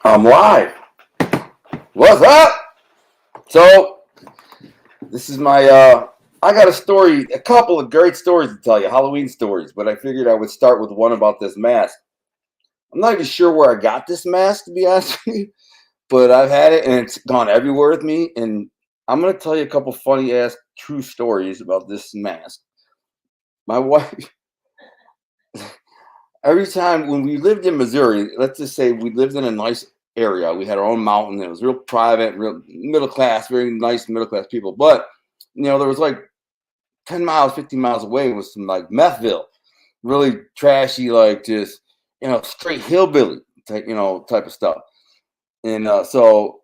I'm live. What's up? So, this is my, I got a couple of great stories to tell you, Halloween stories, but I figured I would start with one about this mask. I'm not even sure where I got this mask, to be honest with you, but I've had it and it's gone everywhere with me. And I'm going to tell you a couple funny ass true stories about this mask. My wife, every time when we lived in Missouri, let's just say we lived in a nice area. We had our own mountain. It was real private, real middle class, very nice middle class people. But there was like 10 miles, 15 miles away was some like Methville, really trashy, like just straight hillbilly type, type of stuff. And so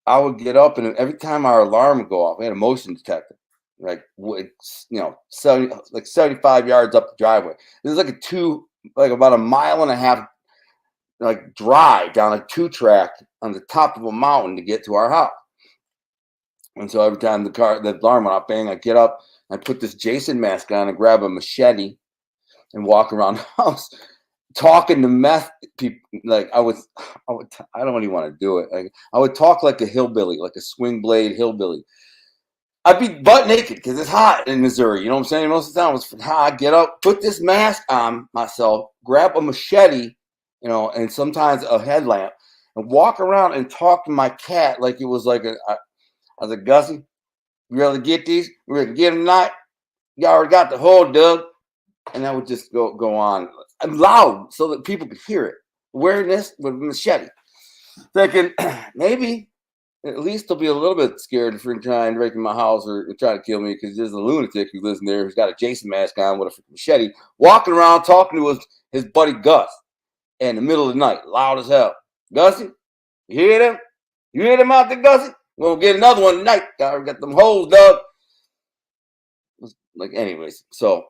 I would get up, and every time our alarm would go off, we had a motion detector, like 75 yards up the driveway. It was like about a mile and a half, like drive down a 2-track on the top of a mountain to get to our house. And so every time the alarm went off, bang, I get up, I put this Jason mask on and grab a machete and walk around the house talking to meth people. Like I don't even want to do it. Like I would talk like a hillbilly, like a swing blade hillbilly. I'd be butt naked because it's hot in Missouri. You know what I'm saying? Most of the time it's hot. Get up, put this mask on myself, grab a machete, and sometimes a headlamp, and walk around and talk to my cat like it was like I was like, Gussie, you ready to get these? We're going to get them tonight. You already got the hole dug. And I would just go on loud so that people could hear it. Wearing this with a machete. Thinking, maybe at least they'll be a little bit scared if you're trying to break in my house or try to kill me because there's a lunatic who lives in there who's got a Jason mask on with a machete, walking around talking to his buddy Gus in the middle of the night, loud as hell. Gussie, you hear them? You hear them out there, Gussie? We'll get another one tonight. Got them holes dug. Like, anyways, so,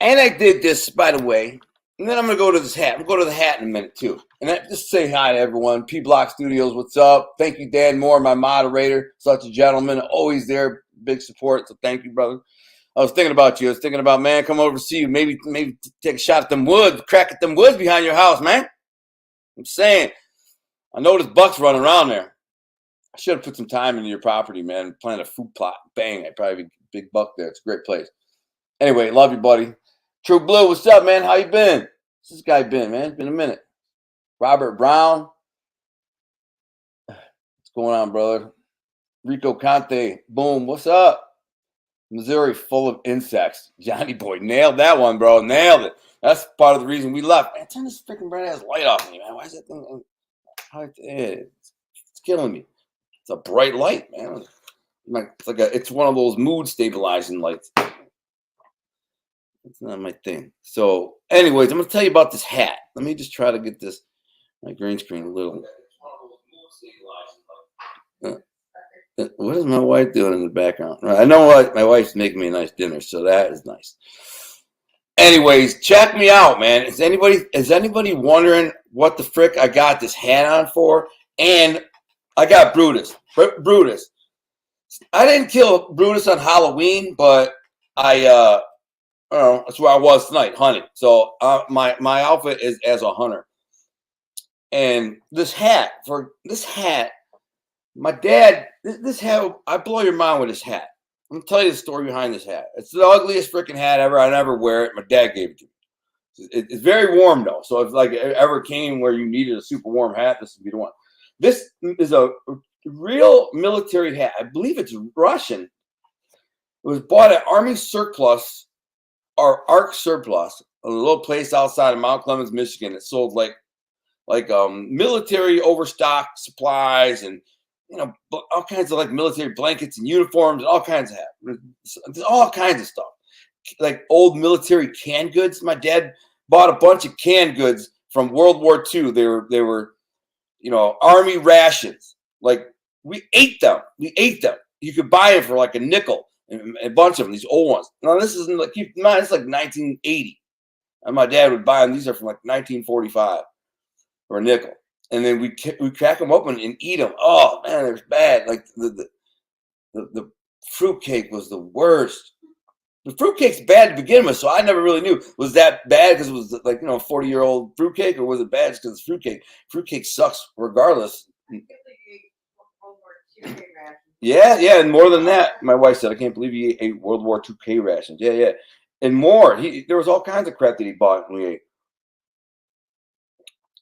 and I did this, by the way, and then I'm going to go to this hat. We'll go to the hat in a minute, too. And just say hi to everyone. P Block Studios, what's up? Thank you, Dan Moore, my moderator. Such a gentleman. Always there. Big support. So thank you, brother. I was thinking about you. I was thinking about, man, come over to see you. Maybe take a shot at them woods, crack at them woods behind your house, man. I'm saying. I know there's bucks running around there. I should have put some time into your property, man. Plant a food plot. Bang. I'd probably be a big buck there. It's a great place. Anyway, love you, buddy. True Blue, what's up, man? How you been? What's this guy been, man? It's been a minute. Robert Brown. What's going on, brother? Rico Conte. Boom. What's up? Missouri full of insects. Johnny Boy. Nailed that one, bro. Nailed it. That's part of the reason we left. Man, turn this freaking bright ass light off me, man. Why is that thing? It's killing me. It's a bright light, man. It's one of those mood stabilizing lights. It's not my thing. So, anyways, I'm going to tell you about this hat. Let me just try to get my green screen a little. What is my wife doing in the background? I know what my wife's making me a nice dinner, so that is nice. Anyways, check me out, man. Is anybody wondering what the frick I got this hat on for? And I got Brutus. Brutus. I didn't kill Brutus on Halloween, but I don't know, that's where I was tonight, hunting. So my outfit is as a hunter. And this hat, my dad, this hat, I blow your mind with this hat. I'm going to tell you the story behind this hat. It's the ugliest freaking hat ever. I never wear it. My dad gave it to me. It's very warm, though. So if like it ever came where you needed a super warm hat, this would be the one. This is a real military hat. I believe it's Russian. It was bought at Army Surplus or Arc Surplus, a little place outside of Mount Clemens, Michigan. It sold like military overstock supplies and all kinds of like military blankets and uniforms and all kinds of all kinds of stuff, like old military canned goods. My dad bought a bunch of canned goods from World War II. They were Army rations. Like we ate them. You could buy it for like a nickel, and a bunch of them. These old ones. Now this isn't like, keep in mind, it's like 1980, and my dad would buy them. These are from like 1945 for a nickel. And then we crack them open and eat them. Oh man, it was bad. Like the fruit cake was the worst. The fruitcake's bad to begin with, so I never really knew. Was that bad because it was like, 40-year-old fruitcake, or was it bad because it's fruitcake? Fruitcake sucks regardless. Yeah, and more than that, my wife said, I can't believe he ate World War II K rations. Yeah. And more. There was all kinds of crap that he bought and we ate.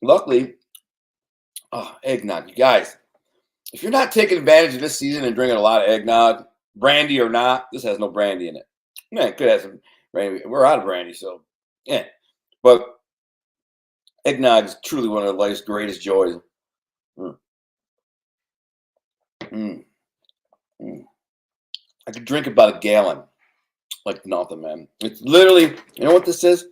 Luckily, eggnog. You guys, if you're not taking advantage of this season and drinking a lot of eggnog, brandy or not, this has no brandy in it. Man, it could have some brandy. We're out of brandy, so yeah. But eggnog is truly one of life's greatest joys. Mm, mm, mm. I could drink about a gallon like nothing, man. It's literally, you know what this is?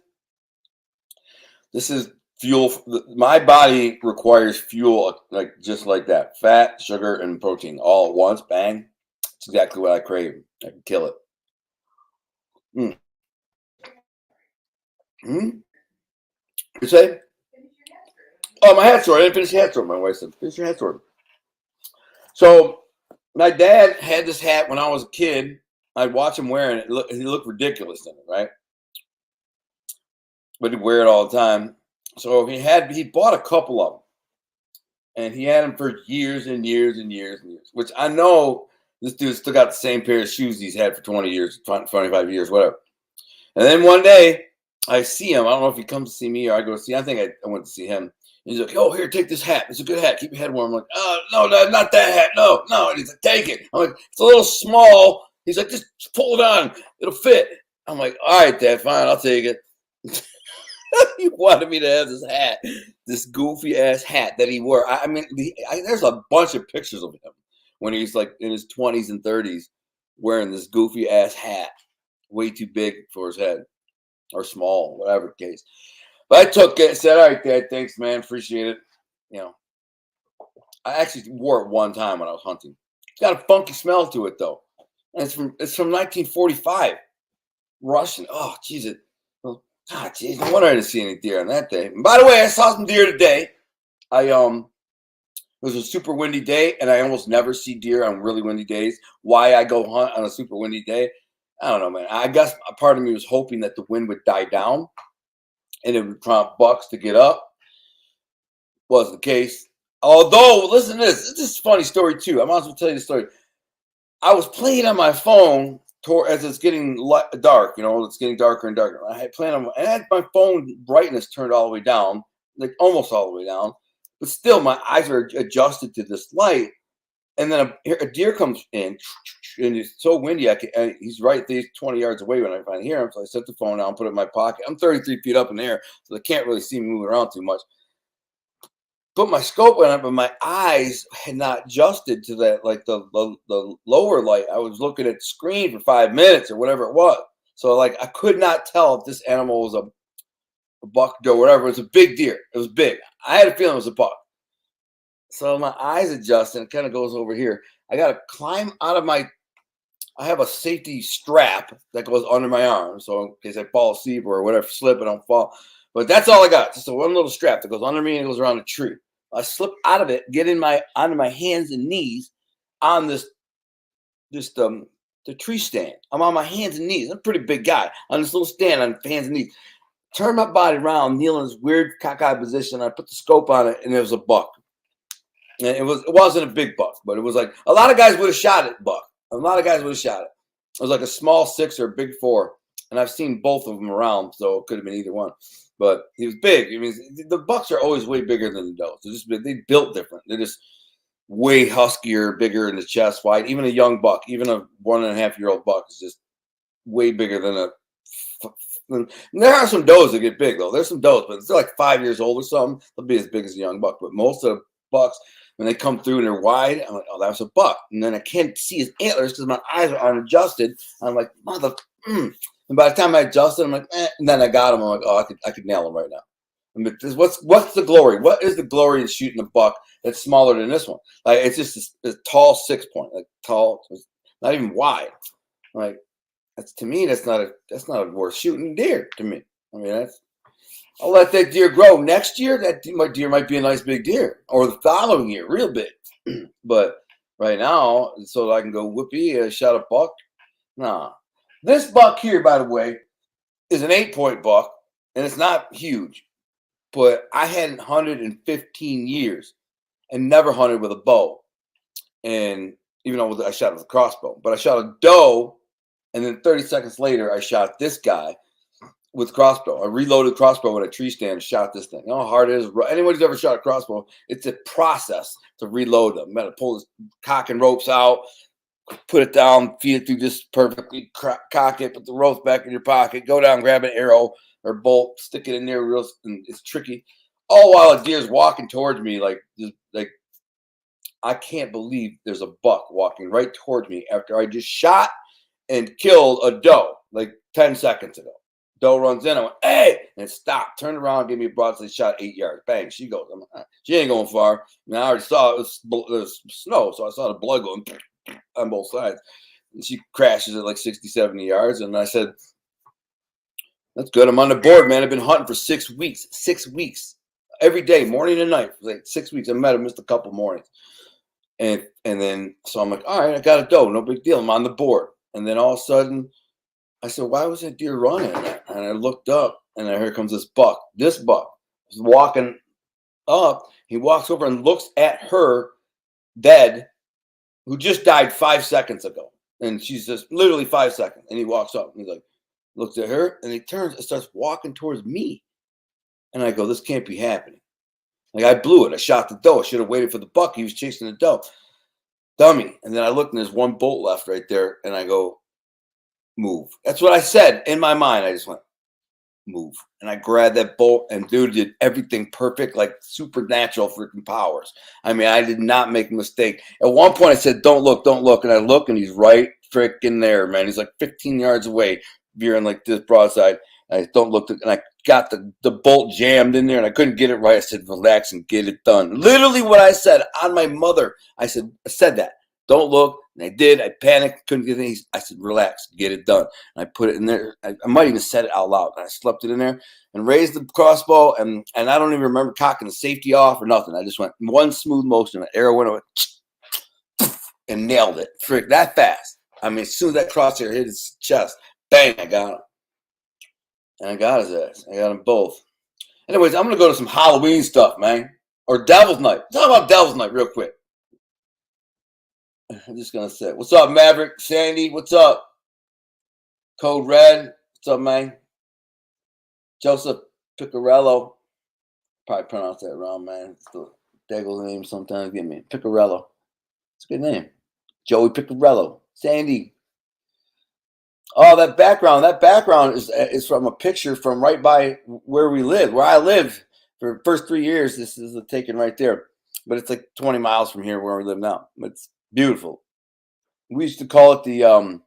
This is fuel. My body requires fuel like just like that. Fat, sugar, and protein all at once. Bang. It's exactly what I crave. I can kill it. Mm. Mm. You say? Oh, my hat sword. I didn't finish the hat sword. My wife said, finish your hat sword. So my dad had this hat when I was a kid. I'd watch him wearing it. He looked ridiculous in it, right? But he'd wear it all the time. So he bought a couple of them. And he had them for years and years and years and years, which I know this dude still got the same pair of shoes he's had for 20 years, 25 years, whatever. And then one day I see him. I don't know if he comes to see me or I go see him. I think I went to see him. He's like, oh, here, take this hat. It's a good hat. Keep your head warm. I'm like, oh, no, not that hat. No. And he's like, take it. I'm like, it's a little small. He's like, just pull it on. It'll fit. I'm like, all right, Dad, fine. I'll take it. He wanted me to have this hat, this goofy ass hat that he wore. I mean, there's a bunch of pictures of him when he's like in his 20s and 30s wearing this goofy ass hat, way too big for his head or small, whatever the case. But I took it, said, all right, Dad, thanks, man, appreciate it. I actually wore it one time when I was hunting. It's got a funky smell to it though. And it's from 1945. Russian. Oh, Jesus. Geez, no wonder I didn't see any deer on that day. And by the way, I saw some deer today. It was a super windy day, and I almost never see deer on really windy days. Why I go hunt on a super windy day, I don't know, man. I guess a part of me was hoping that the wind would die down, and it would prompt bucks to get up. Wasn't the case. Although, listen to this. This is a funny story too. I might as well tell you the story. I was playing on my phone as it's getting dark, it's getting darker and darker. I had my phone brightness turned all the way down, like almost all the way down, but still my eyes are adjusted to this light. And then a deer comes in, and it's so windy. He's right there, 20 yards away when I finally hear him. So I set the phone down, put it in my pocket. I'm 33 feet up in the air, so they can't really see me moving around too much. Put my scope on it, but my eyes had not adjusted to that, like the lower light. I was looking at the screen for 5 minutes or whatever it was. So like I could not tell if this animal was a buck or whatever. It was a big deer. It was big. I had a feeling it was a buck. So my eyes adjust and it kind of goes over here. I got to climb out of I have a safety strap that goes under my arm. So in case I fall asleep or whatever, slip and don't fall. But that's all I got. Just a one little strap that goes under me and goes around a tree. I slip out of it, get onto my hands and knees on the tree stand. I'm on my hands and knees. I'm a pretty big guy on this little stand on hands and knees. Turn my body around, kneel in this weird cockeyed position. I put the scope on it, and it was a buck. And it wasn't a big buck, but it was like a lot of guys would have shot it, buck. A lot of guys would have shot it. It was like a small 6 or a big 4. And I've seen both of them around, so it could have been either one. But he was big. I mean, the bucks are always way bigger than the does. They built different. They're just way huskier, bigger in the chest, wide. Even a young buck, even a 1.5-year-old buck is just way bigger than there are some does that get big though. There's some does, but they're like 5 years old or something. They'll be as big as a young buck. But most of the bucks, when they come through and they're wide, I'm like, oh, that's a buck. And then I can't see his antlers because my eyes are unadjusted. I'm like, mother. And by the time I adjusted, I'm like, and then I got him. I'm like, oh, I could nail him right now. I mean, what's the glory? What is the glory in shooting a buck that's smaller than this one? Like it's just a tall 6-point, like tall, not even wide. Like to me, that's not worth shooting deer to me. I mean, I'll let that deer grow. Next year, my deer might be a nice big deer, or the following year, real big. But right now, so that I can go whoopee, I shot a buck. Nah. This buck here, by the way, is an 8-point buck, and it's not huge. But I hadn't hunted in 15 years and never hunted with a bow. And even though I shot with a crossbow, but I shot a doe, and then 30 seconds later, I shot this guy with crossbow. I reloaded crossbow at a tree stand and shot this thing. You know how hard it is? Anyone who's ever shot a crossbow, it's a process to reload them. You gotta pull this cock and ropes out, put it down, feed it through just perfectly, cock it, put the ropes back in your pocket, go down, grab an arrow or bolt, stick it in there real, and it's tricky. All while a deer's walking towards me, like I can't believe there's a buck walking right towards me after I just shot and killed a doe like 10 seconds ago. Doe runs in, I went, hey, and stopped, turned around, gave me a broadside shot, 8 yards. Bang, she goes. I'm like, she ain't going far. And I already saw it was snow, so I saw the blood going on both sides. And she crashes at like 60, 70 yards. And I said, that's good. I'm on the board, man. I've been hunting for 6 weeks. 6 weeks. Every day, morning and night, for like 6 weeks. I missed a couple mornings. And then, so I'm like, all right, I got a doe. No big deal. I'm on the board. And then all of a sudden, I said, why was that deer running? And I looked up, and here comes this buck. This buck is walking up. He walks over and looks at her dead, who just died 5 seconds ago. And she's just literally 5 seconds. And he walks up, and he's like, looks at her, and he turns and starts walking towards me. And I go, this can't be happening. Like, I blew it. I shot the doe. I should have waited for the buck. He was chasing the doe. Dummy. And then I looked, and there's one bolt left right there. And I go, move. That's what I said in my mind. I just went, move. And I grabbed that bolt, and dude did everything perfect, like supernatural freaking powers. I mean, I did not make a mistake. At one point, I said, don't look, don't look. And I look, and he's right freaking there, man. He's like 15 yards away, veering like this broadside. I don't look, and I got the bolt jammed in there, and I couldn't get it right. I said, relax and get it done. Literally what I said on my mother. I said that. Don't look. And I did. I panicked. Couldn't get it. I said, relax, get it done. And I put it in there. I might even said it out loud. And I slept it in there and raised the crossbow. And I don't even remember cocking the safety off or nothing. I just went one smooth motion. An arrow went and nailed it. Frick, that fast. I mean, as soon as that crosshair hit his chest, bang, I got him. And I got his ass. I got them both. Anyways, I'm going to go to some Halloween stuff, man. Or Devil's Night. Talk about Devil's Night real quick. I'm just going to say, what's up, Maverick? Sandy, what's up? Code Red, what's up, man? Joseph Picarello. Probably pronounce that wrong, man. It's the Daggle name sometimes get me. Picarello. It's a good name. Joey Picarello. Sandy. Oh, that background is from a picture from right by where we live, where I live for the first 3 years. This is taken right there, but it's like 20 miles from here where we live now. It's beautiful. We used to call it the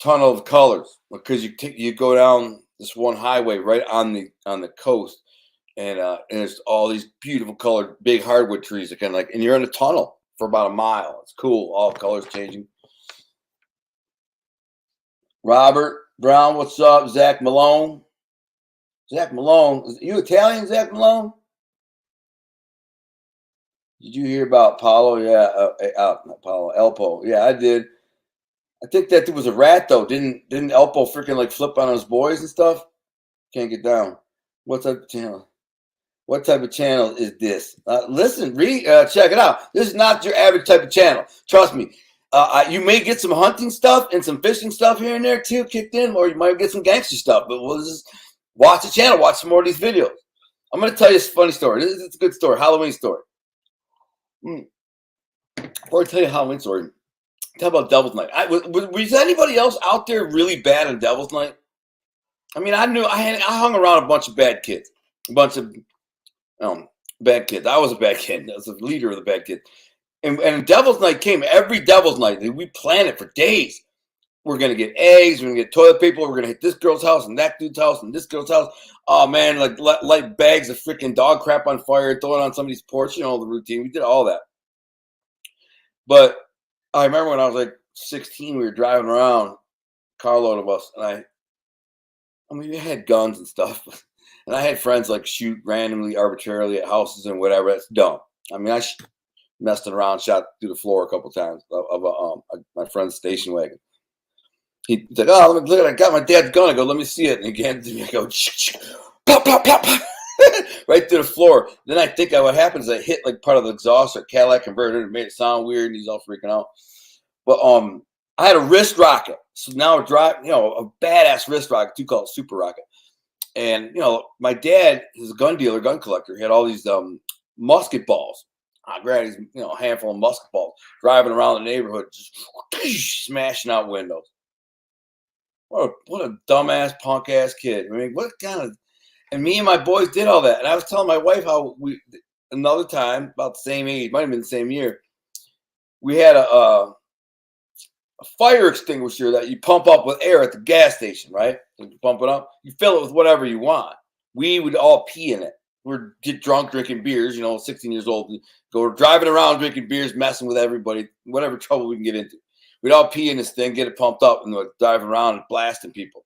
Tunnel of Colors because you go down this one highway right on the coast, and there's all these beautiful colored big hardwood trees that kind of and you're in a tunnel for about a mile. It's cool, all colors changing. Robert Brown, what's up? Zach Malone. Zach Malone. Is you Italian, Zach Malone? Did you hear about Paulo? Yeah, not Paulo, Elpo. Yeah, I did. I think that dude was a rat, though. Didn't Elpo freaking flip on his boys and stuff? Can't get down. What type of channel? What type of channel is this? Listen, check it out. This is not your average type of channel. Trust me. You may get some hunting stuff and some fishing stuff here and there too kicked in, or you might get some gangster stuff. But we'll just watch the channel, watch some more of these videos. I'm going to tell you a funny story. It's a good story, Halloween story. Before I tell you a Halloween story, tell about Devil's Night. Was anybody else out there really bad on Devil's Night? I mean, I hung around a bunch of bad kids, a bunch of bad kids. I was a bad kid. I was the leader of the bad kids. And Devil's Night came every Devil's Night. We planned it for days. We're going to get eggs. We're going to get toilet paper. We're going to hit this girl's house and that dude's house and this girl's house. Oh, man, light bags of freaking dog crap on fire, throw it on somebody's porch, the routine. We did all that. But I remember when I was 16, we were driving around, a carload of us, and we had guns and stuff. And I had friends shoot randomly, arbitrarily at houses and whatever. That's dumb. I mean, I messed around, shot through the floor a couple times of my friend's station wagon. He's like, oh, look at, I got my dad's gun. I go, let me see it. And he hands it to me. I go, pop, pop, pop, pop. Right to the floor. Then I think what happens is I hit like part of the exhaust or Cadillac converter and it made it sound weird and he's all freaking out. But I had a wrist rocket. So now I drive, a badass wrist rocket, too, called Super Rocket. And my dad is a gun dealer, gun collector. He had all these musket balls. I grabbed these, a handful of musket balls, driving around the neighborhood, just smashing out windows. What a dumbass, punk ass kid. I mean, what kind of? And me and my boys did all that. And I was telling my wife how another time, about the same age, might have been the same year, we had a fire extinguisher that you pump up with air at the gas station, right? You pump it up, you fill it with whatever you want. We would all pee in it. We'd get drunk drinking beers, 16 years old, go driving around drinking beers, messing with everybody, whatever trouble we can get into. We'd all pee in this thing, get it pumped up, and we'd drive around and blasting people.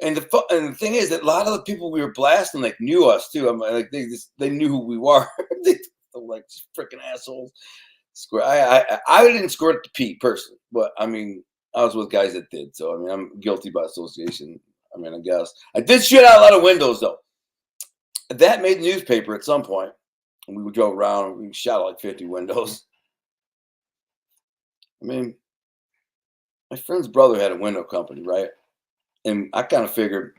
And the thing is that a lot of the people we were blasting knew us too. I mean, they knew who we were. They were like freaking assholes. I didn't squirt the pee personally, but I mean, I was with guys that did. So I mean, I'm guilty by association. I mean, I guess I did shit out a lot of windows though. That made the newspaper at some point, and we drove around and we shot like 50 windows. I mean, my friend's brother had a window company, right? And I kind of figured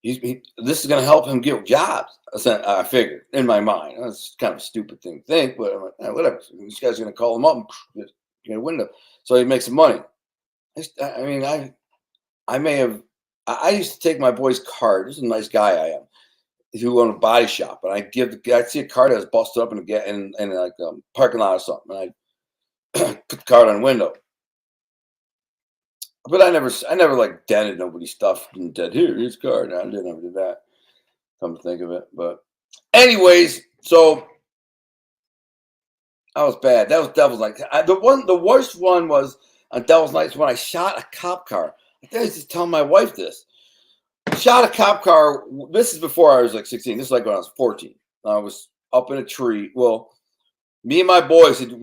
this is going to help him get jobs. I figured in my mind. That's kind of a stupid thing to think, but I'm like, whatever. This guy's going to call him up and get a window. So he makes some money. I mean, I may have, I used to take my boy's card. This is a nice guy I am, who owned a body shop. And I'd see a card that was busted up in like a parking lot or something. And I'd put the card on the window. But I never like dented nobody's stuff and said, here's a card. I never did that. Come to think of it. But anyways, so I was bad. That was Devil's Night. The worst one was on Devil's Night when I shot a cop car. I was just telling my wife this. I shot a cop car. This is before I was like 16. This is like when I was 14. I was up in a tree. Well, me and my boys had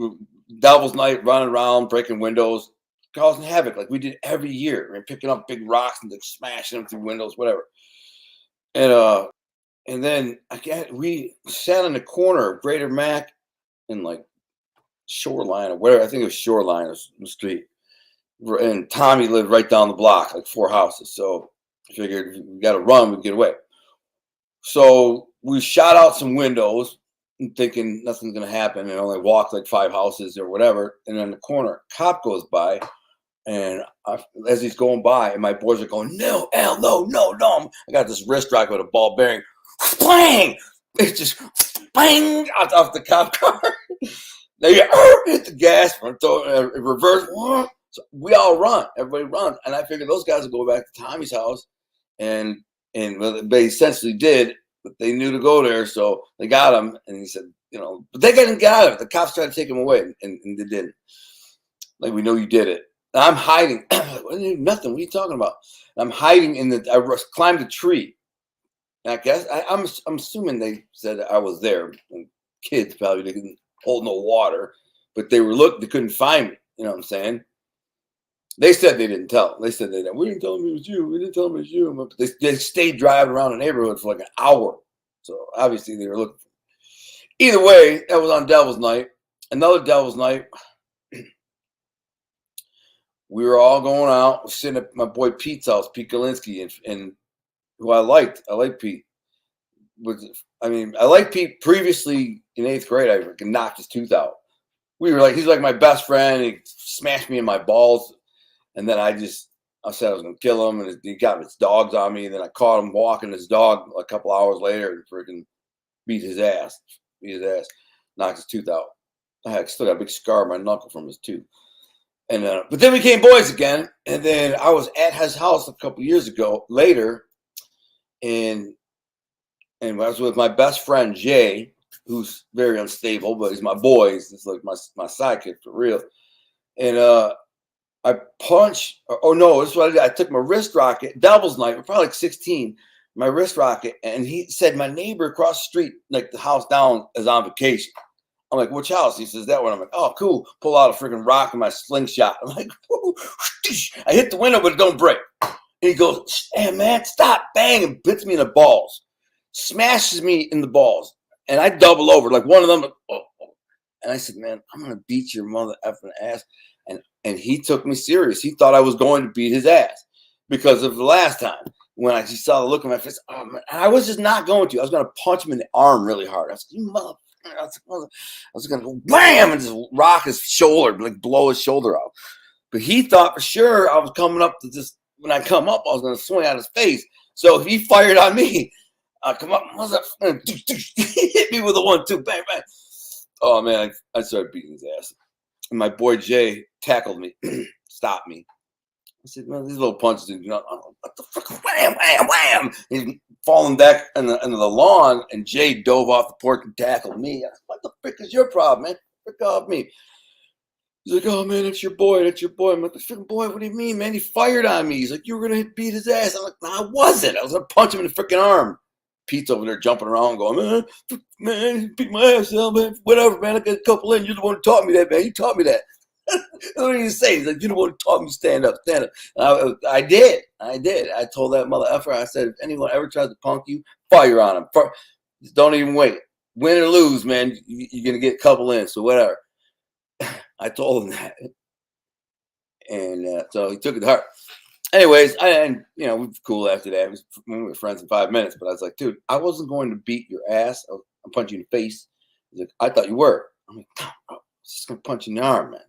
Devil's Night running around, breaking windows, causing havoc like we did every year. I mean, picking up big rocks and like smashing them through windows, whatever. And then we sat in the corner of Greater Mac and like Shoreline or whatever. I think it was Shoreline or the street. And Tommy lived right down the block, like 4 houses. So I figured if we got to run, we'd get away. So we shot out some windows thinking nothing's going to happen. And only walked like 5 houses or whatever. And then the corner, cop goes by. And as he's going by, and my boys are going, no, Al, no. I got this wrist rocket with a ball bearing. Bang! It just bang off the cop car. They hit the gas, reverse. So we all run. Everybody runs. And I figured those guys would go back to Tommy's house. And they essentially did, but they knew to go there. So they got him. And he said, but they didn't get out of it. The cops tried to take him away, and they didn't. Like, we know you did it. I'm hiding. Nothing. What are you talking about? I'm hiding I climbed a tree. And I guess I'm assuming they said I was there. And kids probably didn't hold no water, but they couldn't find me. You know what I'm saying? They said they didn't tell. They said we didn't tell them it was you. We didn't tell them it was you. But they stayed driving around the neighborhood for like an hour. So obviously they were looking for me. Either way, that was on Devil's Night. Another Devil's Night. We were all going out, sitting at my boy Pete's house, Pete Galinsky, and who I liked. I liked Pete. I liked Pete previously in 8th grade. I knocked his tooth out. He's like my best friend. He smashed me in my balls. And then I said I was going to kill him. And he got his dogs on me. And then I caught him walking his dog a couple hours later and freaking beat his ass. Knocked his tooth out. I still got a big scar on my knuckle from his tooth. And but then we became boys again, and then I was at his house a couple years ago later, and I was with my best friend Jay, who's very unstable, but he's my boy. He's like my sidekick for real. And I punched. Oh no, this is what I did. I took my wrist rocket. Devil's Night. We're probably like 16. My wrist rocket, and he said my neighbor across the street, like the house down, is on vacation. I'm like, which house? He says, that one. I'm like, oh, cool. Pull out a freaking rock in my slingshot. I'm like, I hit the window, but it don't break. And he goes, hey, man, stop. Bang, and hits me in the balls. Smashes me in the balls. And I double over. Like one of them. Oh. And I said, man, I'm going to beat your mother effing ass. And he took me serious. He thought I was going to beat his ass because of the last time when I just saw the look on my face. Oh, man, I was just not going to. I was going to punch him in the arm really hard. I was like, you mother. I was going to go wham and just rock his shoulder, like blow his shoulder out. But he thought for sure I was coming up to just, when I come up, I was going to swing at his face. So if he fired on me, I come up, he hit me with a 1-2, bang, bang. Oh, man, I started beating his ass. And my boy Jay tackled me, stopped me. I said, man, these little punches, you know, what the fuck, wham, wham, wham. He's falling back into the lawn, and Jay dove off the porch and tackled me. I said, what the frick is your problem, man? Frick off me. He's like, oh, man, that's your boy. That's your boy. I'm like, the freaking boy, what do you mean, man? He fired on me. He's like, you were going to beat his ass. I'm like, no, I wasn't. I was going to punch him in the freaking arm. Pete's over there jumping around going, man, beat my ass, man. Whatever, man. I got a couple in. You're the one who taught me that, man. You taught me that. What did he say? He's like, you're the one who taught me to stand up, stand up. And I did. I told that mother effer, I said, if anyone ever tries to punk you, fire on him. Don't even wait. Win or lose, man, you're going to get a couple in, so whatever. I told him that. And so he took it to heart. Anyways, and you know, we were cool after that. We were friends in 5 minutes, but I was like, dude, I wasn't going to beat your ass. I'm punching you in the face. He's like, I thought you were. I'm like, no, bro, I was just going to punch you in the arm, man.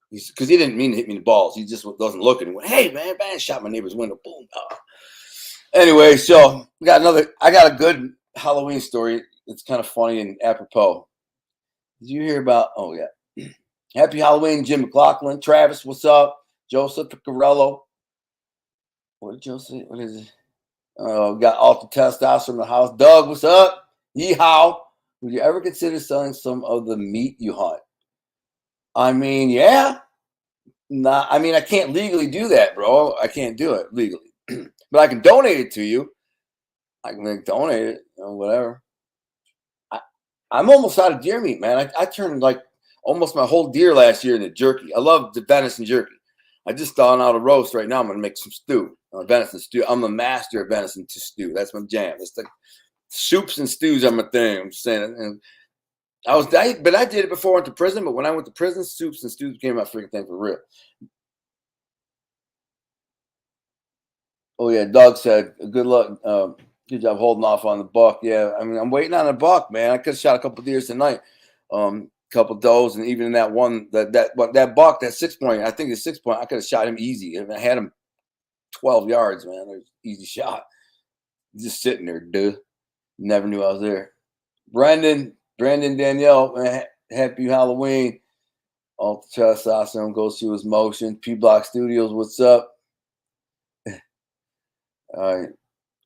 Because he didn't mean to hit me in the balls. He just wasn't looking. He went, hey, man, bang, shot my neighbor's window. Boom. Oh. Anyway, so I got a good Halloween story. It's kind of funny and apropos. Did you hear about, oh, yeah. Happy Halloween, Jim McLaughlin. Travis, what's up? Joseph Picarello. What did Joe say? What is it? Got Alta Testosterone in the house. Doug, what's up? Yeehaw. Would you ever consider selling some of the meat you hunt? I mean, yeah. I mean, I can't legally do that, bro. I can't do it legally. But I can donate it to you. I can donate it, whatever. I'm almost out of deer meat, man. I turned like almost my whole deer last year into jerky. I love the venison jerky. I just thawed out a roast right now. I'm going to make some stew. Venison stew. I'm a master of venison to stew. That's my jam. It's like soups and stews are my thing. I'm saying. And but I did it before I went to prison. But when I went to prison, soups and stews became my freaking thing for real. Oh yeah, Doug said, "Good luck. Good job holding off on the buck." Yeah, I mean, I'm waiting on a buck, man. I could have shot a couple deers tonight. Couple does, and even in that one, that buck, that 6 point, I think the 6 point, I could have shot him easy. I had him 12 yards, man. It was easy shot. Just sitting there, dude. Never knew I was there. Brandon, Danielle, man, happy Halloween. All the testosterone goes through his motion. P Block Studios, what's up? All right.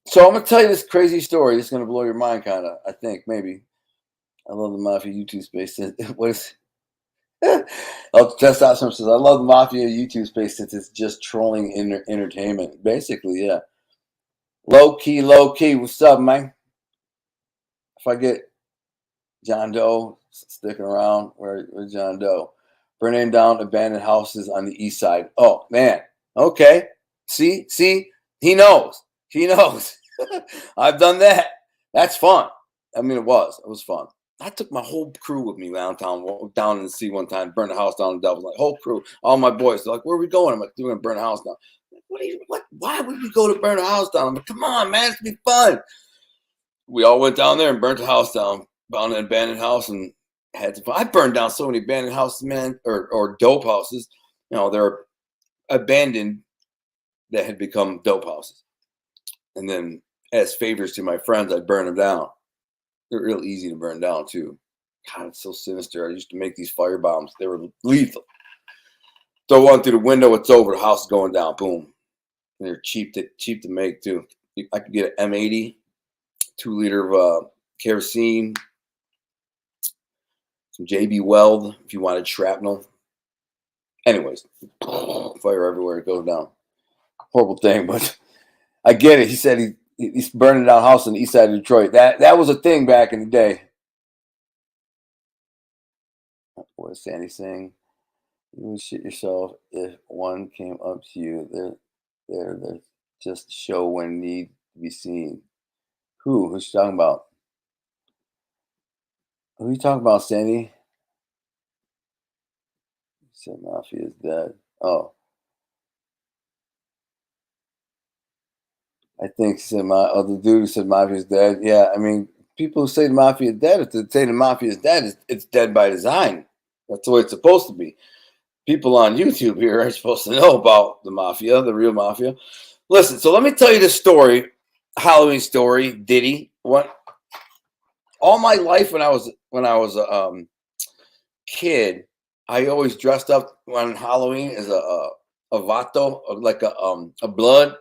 So I'm gonna tell you this crazy story. It's gonna blow your mind, kind of. I think maybe. I love the Mafia YouTube space. What is? Testosterone says, I love the Mafia YouTube space since it's just trolling entertainment. Basically, yeah. Low key. What's up, man? If I get John Doe sticking around, where's John Doe? Burning down abandoned houses on the east side. Oh, man. Okay. See? He knows. I've done that. That's fun. I mean, it was fun. I took my whole crew with me downtown, down in the sea one time, burned the house down in Dublin. Like, whole crew, all my boys. They're like, where are we going? I'm like, we're going to burn the house down. What? Why would we go to burn the house down? I'm like, come on, man, it's going to be fun. We all went down there and burnt the house down, found an abandoned house, and had to. I burned down so many abandoned houses, man, or dope houses. They're abandoned that had become dope houses. And then as favors to my friends, I'd burn them down. They're real easy to burn down too. God, it's so sinister. I used to make these fire bombs. They were lethal. Throw one through the window, it's over. The house is going down. Boom. And they're cheap to make too. I could get an M80, 2 liter of kerosene, some JB Weld if you wanted shrapnel. Anyways, fire everywhere. It goes down. Horrible thing, but I get it. He said he's burning down a house on the east side of Detroit. That was a thing back in the day. What is Sandy saying? You would shit yourself if one came up to you. They're just show when need to be seen. Who? Who's she talking about? Who are you talking about, Sandy? Said Mafia is dead. Oh, I think said my other dude who said Mafia is dead. Yeah, I mean, people who say the Mafia is dead, if they say the Mafia is dead, it's dead by design. That's the way it's supposed to be. People on YouTube here are supposed to know about the Mafia, the real Mafia. Listen, so let me tell you this story, Halloween story, Diddy. What all my life when I was a kid, I always dressed up on Halloween as a vato, like a blood.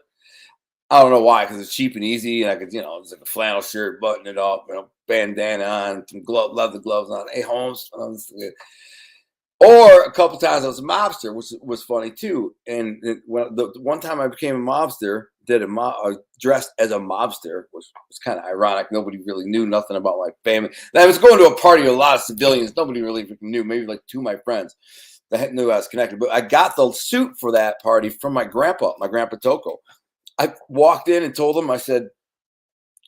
I don't know why, because it's cheap and easy, and I could, it's like a flannel shirt, button it up, bandana on, some leather gloves on. Hey, Holmes, or a couple times I was a mobster, which was funny too. And when the one time I became a mobster, dressed as a mobster, which was kind of ironic. Nobody really knew nothing about my family. And I was going to a party with a lot of civilians. Nobody really knew. Maybe like two of my friends that knew I was connected. But I got the suit for that party from my grandpa Toko. I walked in and told him, I said,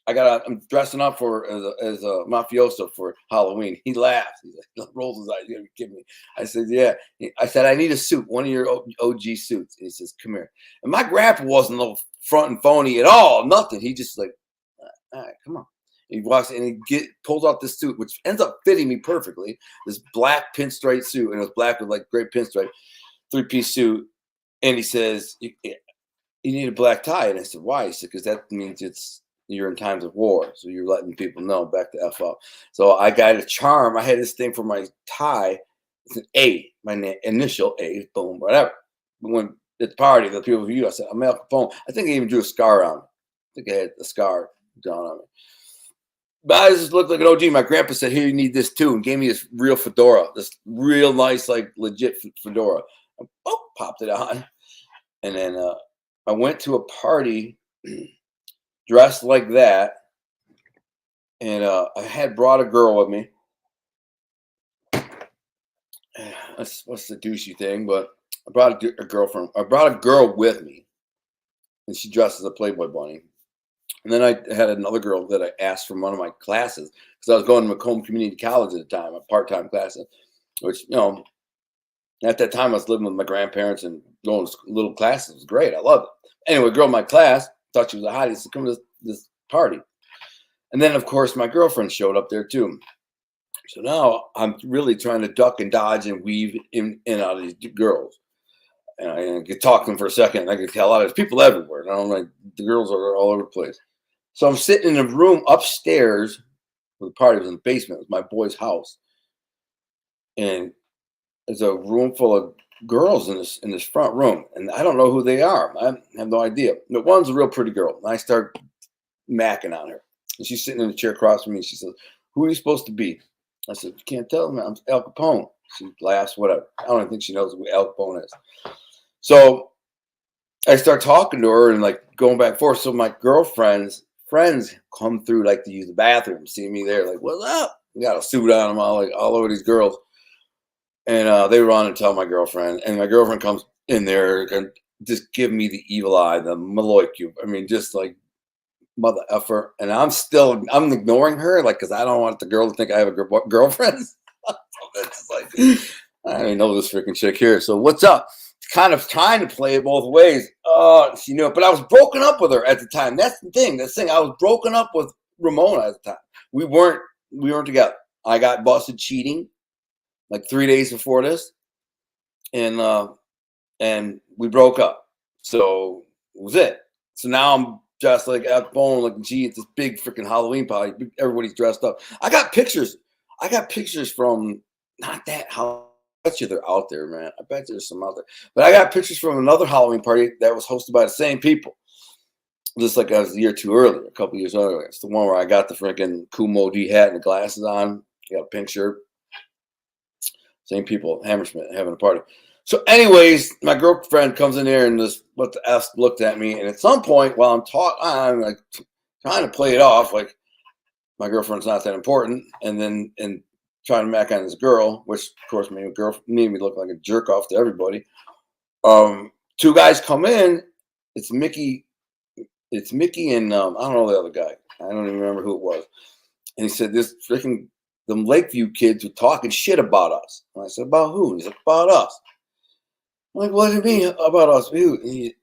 I'm dressing up as a mafioso for Halloween. He laughed. He rolls his eyes. You gotta be kidding me. I said, yeah. I said, I need a suit, one of your OG suits. He says, come here. And my grandpa wasn't a little front and phony at all. Nothing. He just like, all right, come on. And he walks in and he pulls out this suit, which ends up fitting me perfectly. This black pinstripe suit, and it was black with like great pinstripe, 3-piece suit. And he says, you need a black tie. And I said, why? He said, because that means you're in times of war, so you're letting people know back to F up. So I got a charm. I had this thing for my tie. It's an A, my initial A, boom, whatever. When at the party, the people view, I said, I'm Al Capone. I think I even drew a scar on me. I think I had a scar drawn on me. But I just looked like an OG. My grandpa said, here, you need this too, and gave me this real fedora, this real nice, like legit fedora. I popped it on. And then I went to a party dressed like that, and I had brought a girl with me. What's the douchey thing? But I brought a girlfriend. I brought a girl with me, and she dressed as a Playboy bunny. And then I had another girl that I asked from one of my classes, because I was going to Macomb Community College at the time, a part-time class, which at that time I was living with my grandparents and going to little classes. It was great. I loved it. Anyway, a girl in my class thought she was a hottie, so come to this party. And then, of course, my girlfriend showed up there too. So now I'm really trying to duck and dodge and weave in and out of these girls. And I could talk to them for a second. And I could tell a lot of people everywhere. And the girls are all over the place. So I'm sitting in a room upstairs. The party was in the basement. It was my boy's house. And there's a room full of girls in this front room. And I don't know who they are. I have no idea. But one's a real pretty girl. And I start macking on her. And she's sitting in the chair across from me. She says, who are you supposed to be? I said, you can't tell me. I'm Al Capone. She laughs, whatever. I don't even think she knows who Al Capone is. So I start talking to her and like going back and forth. So my girlfriend's friends come through like to use the bathroom, see me there, like, what's up? We got a suit on them, all over these girls. And they run and tell my girlfriend. And my girlfriend comes in there and just give me the evil eye, the Malloy cube. I mean, just like, mother effer, and I'm ignoring her, like, because I don't want the girl to think I have a girlfriend. It's like, I don't even know this freaking chick here. So what's up? Kind of trying to play it both ways. She knew it, but I was broken up with her at the time. That's the thing. I was broken up with Ramona at the time. We weren't together. I got busted cheating like 3 days before this, and we broke up. So it was it. So now I'm just like at bone, like, gee, it's this big freaking Halloween party. Everybody's dressed up. I got pictures from not that Halloween. I bet you they're out there, man. I bet there's some out there. But I got pictures from another Halloween party that was hosted by the same people. Just like I was a year too early, a couple years earlier. It's the one where I got the freaking Kumo D hat and the glasses on. I got a pink shirt. Same people, Hammersmith, having a party. So anyways, my girlfriend comes in there and just what the F looked at me. And at some point while I'm like trying to play it off like my girlfriend's not that important. And trying to mac on this girl, which of course made me look like a jerk off to everybody. Two guys come in. It's Mickey. It's Mickey and I don't know the other guy. I don't even remember who it was. And he said, "This freaking them Lakeview kids were talking shit about us." And I said, "About who?" And he's like, "About us." I'm like, "What do you mean about us?" Who?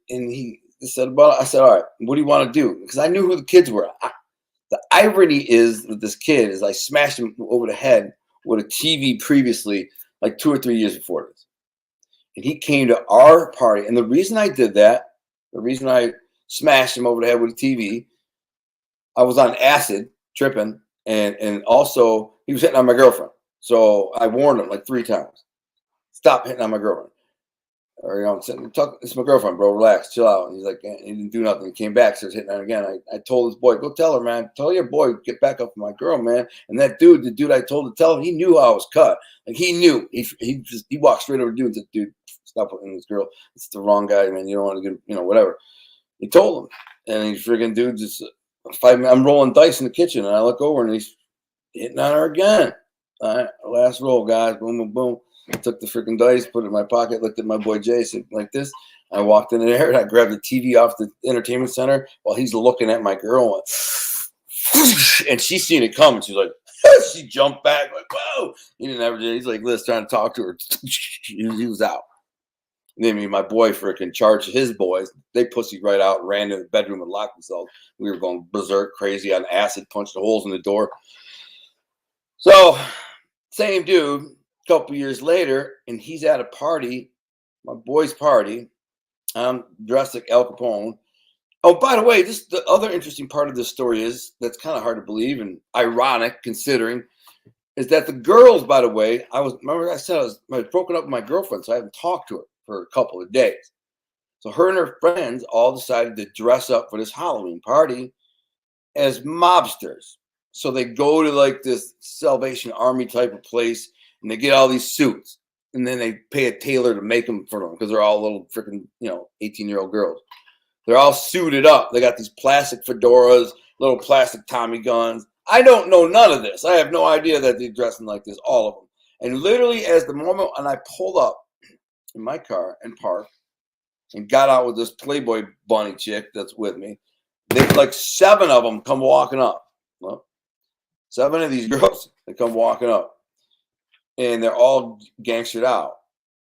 And he said, "About." I said, "All right, what do you want to do?" Because I knew who the kids were. The irony is with this kid is I smashed him over the head with a TV previously, like 2 or 3 years before this. And he came to our party. And the reason I did that, the reason I smashed him over the head with a TV, I was on acid, tripping, and also he was hitting on my girlfriend. So I warned him like 3 times. Stop hitting on my girlfriend. Or, I'm saying, it's my girlfriend, bro. Relax, chill out. And he's like, he didn't do nothing. He came back, starts hitting on again. I told his boy, go tell her, man. Tell your boy, get back up with my girl, man. And that dude, the dude I told to tell him, he knew how I was cut. Like he knew. He walked straight over to dude and said, dude, stop hitting this girl. It's the wrong guy, man. You don't want to get, whatever. He told him, and he freaking dude just 5 minutes. I'm rolling dice in the kitchen, and I look over, and he's hitting on her again. All right, last roll, guys. Boom, boom, boom. I took the freaking dice, put it in my pocket, looked at my boy Jay, said like this. I walked in there and I grabbed the TV off the entertainment center while he's looking at my girl. And she seen it come and she's like, she jumped back like, whoa. He didn't ever do. He's like, Liz, trying to talk to her. He was out. And then my boy freaking charged his boys. They pussied right out, ran to the bedroom and locked themselves. We were going berserk crazy on acid, punched the holes in the door. So, same dude. Couple years later, and he's at a party, my boy's party. I'm dressed like Al Capone. Oh, by the way, the other interesting part of this story is that's kind of hard to believe and ironic considering is that the girls, by the way, I was broken up with my girlfriend, so I haven't talked to her for a couple of days. So her and her friends all decided to dress up for this Halloween party as mobsters. So they go to like this Salvation Army type of place. And they get all these suits, and then they pay a tailor to make them for them because they're all little freaking, 18-year-old girls. They're all suited up. They got these plastic fedoras, little plastic Tommy guns. I don't know none of this. I have no idea that they're dressing like this, all of them. And literally, as the moment when I pulled up in my car and parked and got out with this Playboy bunny chick that's with me, there's like 7 of them come walking up. Well, 7 of these girls, they come walking up. And they're all gangstered out.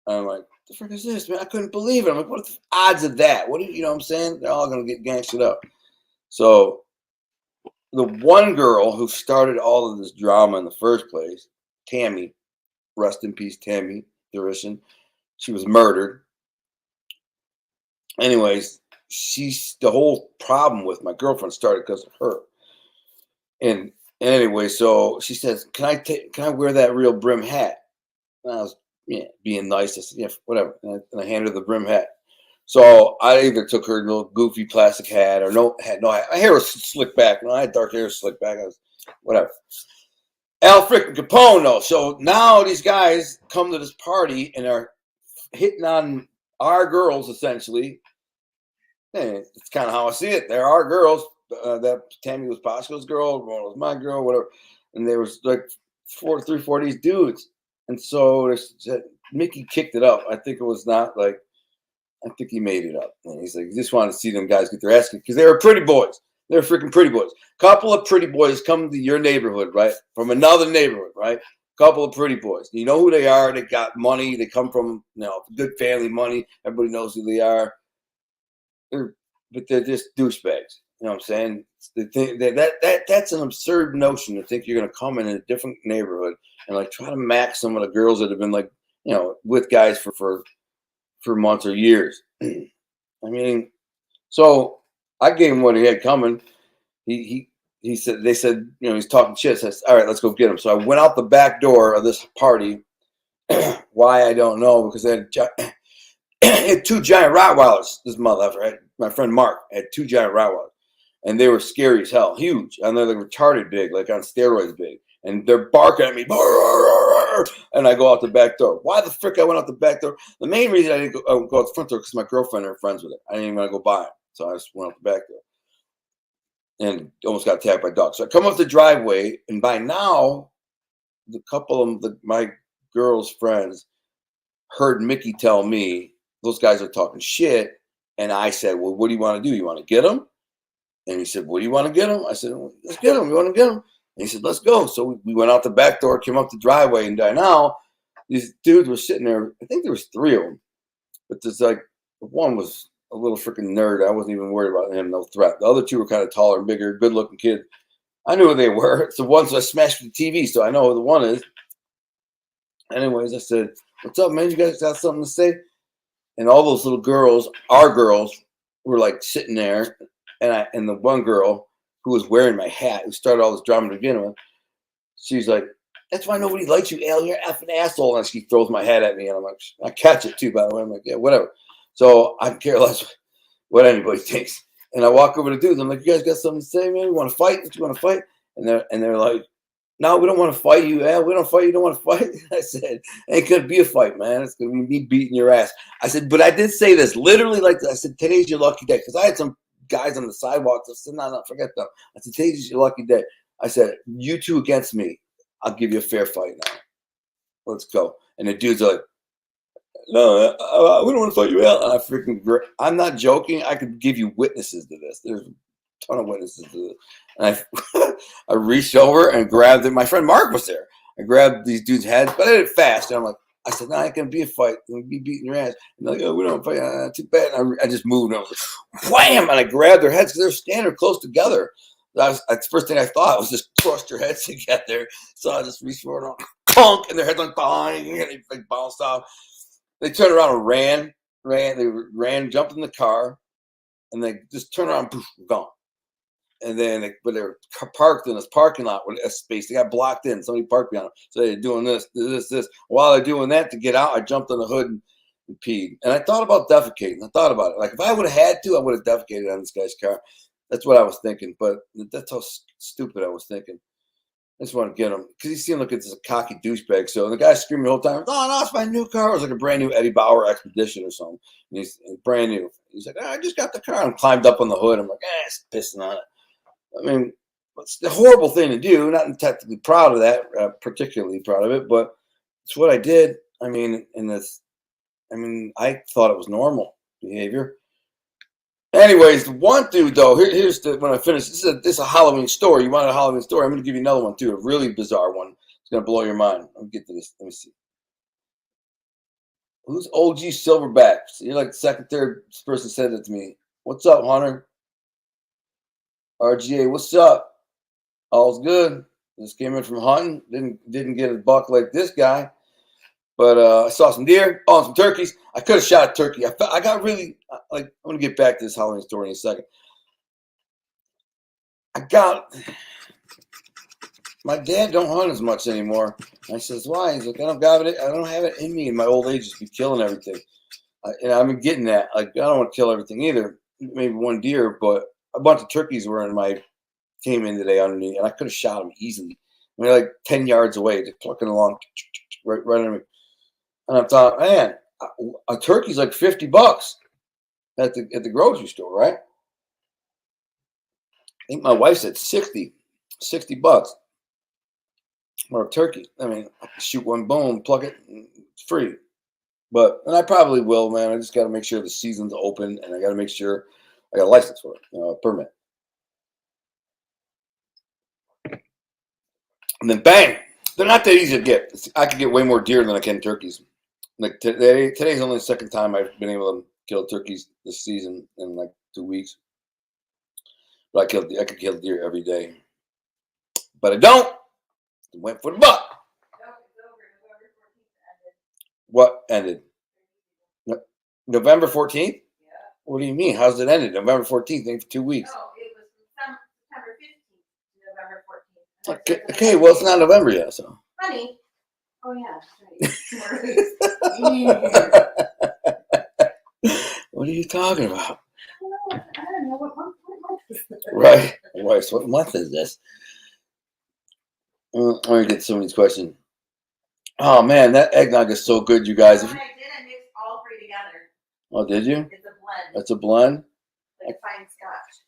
And I'm like, the frick is this, man? I couldn't believe it. I'm like, what are the odds of that? You know what I'm saying? They're all going to get gangstered up. So the one girl who started all of this drama in the first place, Tammy, rest in peace, Tammy Thurishan, she was murdered. Anyways, the whole problem with my girlfriend started because of her. And anyway, so she says, "Can I wear that real brim hat?" And I was being nice. I said, "Yeah, whatever." And I handed her the brim hat. So I either took her little goofy plastic hat or no hat. My hair was slicked back. I had dark hair slicked back. I was whatever. Al freaking Capone though. So now these guys come to this party and are hitting on our girls essentially. And it's kind of how I see it. They're our girls. That Tammy was Pasco's girl, one was my girl, whatever. And there was like 4 of these dudes. And so Mickey kicked it up. I think it was not like, I think he made it up. And he's like, he just wanted to see them guys get their ass kicked because they were pretty boys. They were freaking pretty boys. Couple of pretty boys come to your neighborhood, right? From another neighborhood, right? Couple of pretty boys. You know who they are. They got money. They come from, good family money. Everybody knows who they are. But they're just douchebags. You know what I'm saying? That's an absurd notion to think you're going to come in a different neighborhood and like try to max some of the girls that have been like, with guys for months or years. I mean, so I gave him what he had coming. He said, they said, he's talking shit. I said, all right, let's go get him. So I went out the back door of this party. Why, I don't know, because they had 2 giant Rottweilers. This motherfucker, my friend Mark, had 2 giant Rottweilers. And they were scary as hell, huge. And they're like retarded big, like on steroids big. And they're barking at me. And I go out the back door. Why the frick I went out the back door? The main reason I didn't go out the front door because my girlfriend and her friends with it. I didn't even want to go by it. So I just went out the back door. And almost got attacked by dogs. So I come up the driveway. And by now, the couple of my girl's friends heard Mickey tell me those guys are talking shit, and I said, "Well, what do you want to do? You want to get them?" And he said, "What do you want to get them?" I said, well, "Let's get them. You want to get them?" And he said, "Let's go." So we went out the back door, came up the driveway, and now these dudes were sitting there. I think there was 3 of them, but there's like one was a little freaking nerd. I wasn't even worried about him, no threat. The other 2 were kind of taller and bigger, good-looking kids. I knew who they were. It's the ones I smashed with the TV, so I know who the one is. Anyways, I said, "What's up, man? You guys got something to say?" And all those little girls, our girls, were like sitting there, and the one girl who was wearing my hat, who started all this drama to begin with, she's like, "That's why nobody likes you, Al. You're an effing asshole." And she throws my hat at me, and I'm like, I catch it too, by the way. I'm like, yeah, whatever. So I care less what anybody thinks. And I walk over to dudes. I'm like, "You guys got something to say, man? You want to fight? You want to fight?" And they're like, "No, we don't want to fight you, Al. We don't fight. You don't want to fight." I said, "Ain't gonna be a fight, man. It's gonna be me beating your ass." I said, "But I did say this literally like this. I said, today's your lucky day," because I had some guys on the sidewalk. I said, "No, forget them." I said, "Today's your lucky day." I said, "You 2 against me. I'll give you a fair fight now. Let's go." And the dude's like, "No, we don't want to fight you out." And I'm not joking. I could give you witnesses to this. There's a ton of witnesses to this. And I reached over and grabbed it. My friend Mark was there. I grabbed these dudes' heads, but I did it fast. And I said, "No, it can be a fight. We'll be beating your ass." And they're like, "Oh, we don't fight. Too bad." And I just moved. And I was like, wham! And I grabbed their heads because they're standing close together. That's the first thing I thought was just crushed their heads together. So I just reached forward and punk, and their heads went bang, and they like bounced off. They turned around and ran. They ran, jumped in the car, and they just turned around, poof, gone. And then they were parked in this parking lot with a space. They got blocked in. Somebody parked behind them. So they're doing this. While they're doing that, to get out, I jumped on the hood and peed. And I thought about defecating. I thought about it. Like, if I would have had to, I would have defecated on this guy's car. That's what I was thinking. But that's how stupid I was thinking. I just want to get him because he seemed like it's a cocky douchebag. So the guy's screaming the whole time, "Oh, no, it's my new car." It was like a brand new Eddie Bauer Expedition or something. And he's brand new. He's like, "I just got the car." And climbed up on the hood. I'm like, it's pissing on it. I mean, it's a horrible thing to do. Not technically proud of that, particularly proud of it, but it's what I did. I mean, I thought it was normal behavior. Anyways, the one dude though, here's when I finish. This is a Halloween story. You want a Halloween story? I'm going to give you another one too, a really bizarre one. It's going to blow your mind. Let me get to this. Let me see. Who's OG Silverback? So you're like the second, third person said it to me. What's up, Hunter? RGA, what's up? All's good. Just came in from hunting. Didn't get a buck like this guy, but I saw some deer. Oh, some turkeys. I could have shot a turkey. I got really like. I'm gonna get back to this Halloween story in a second. My dad don't hunt as much anymore. I says, "Why?" He's like, "I don't have it in me in my old age to be killing everything." And I've been getting that. Like, I don't want to kill everything either. Maybe one deer, but a bunch of turkeys came in today underneath, and I could have shot them easily. I mean, like 10 yards away, just plucking along, right under me. And I thought, man, a turkey's like $50 at the grocery store, right? I think my wife said $60 for a turkey. I mean, I can shoot one bone, plug it, it's free. And I probably will, man. I just got to make sure the season's open, and I got to make sure I got a license for it, a permit. And then bang, they're not that easy to get. I could get way more deer than I can turkeys. Like today's only the second time I've been able to kill turkeys this season in like 2 weeks. But I could kill deer every day. But I don't. I went for the buck. What ended? November 14th? Yeah. What do you mean? How's it ended? November 14th, for 2 weeks. No, it was September 15th to November 14th. Okay, well, it's not November yet, so. Funny. Oh, yeah. What are you talking about? I don't know. What month is this? Right. So what month is this? Let me get some of these questions. Oh, man, that eggnog is so good, you guys. I mixed all 3 together. Oh, did you? It's a blend. It's a blend? Like a fine scotch.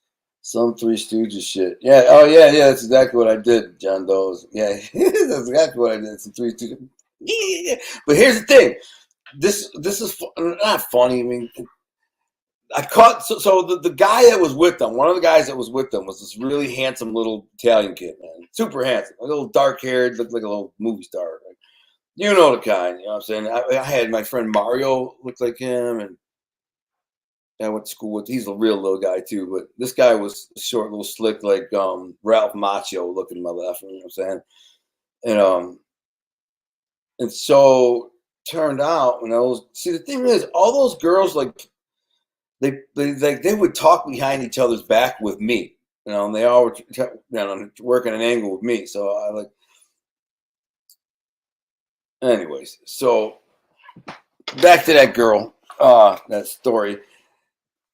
Some Three Stooges shit. Yeah. Oh yeah. Yeah. That's exactly what I did, John Doe's. Yeah. That's exactly what I did. Some Three Stooges. Yeah. But here's the thing. This is not funny. I mean, I caught the guy that was with them. One of the guys that was with them was this really handsome little Italian kid, man, super handsome, a little dark haired, looked like a little movie star. Like, you know the kind. You know what I'm saying? I had my friend Mario looked like him, and I went to school with. He's a real little guy too, but this guy was short, little slick, like Ralph Macchio looking to my left. You know what I'm saying? And and so turned out when I was see the thing is all those girls like they would talk behind each other's back with me, you know, and they all were working an angle with me. So I like, anyways. So back to that girl, that story.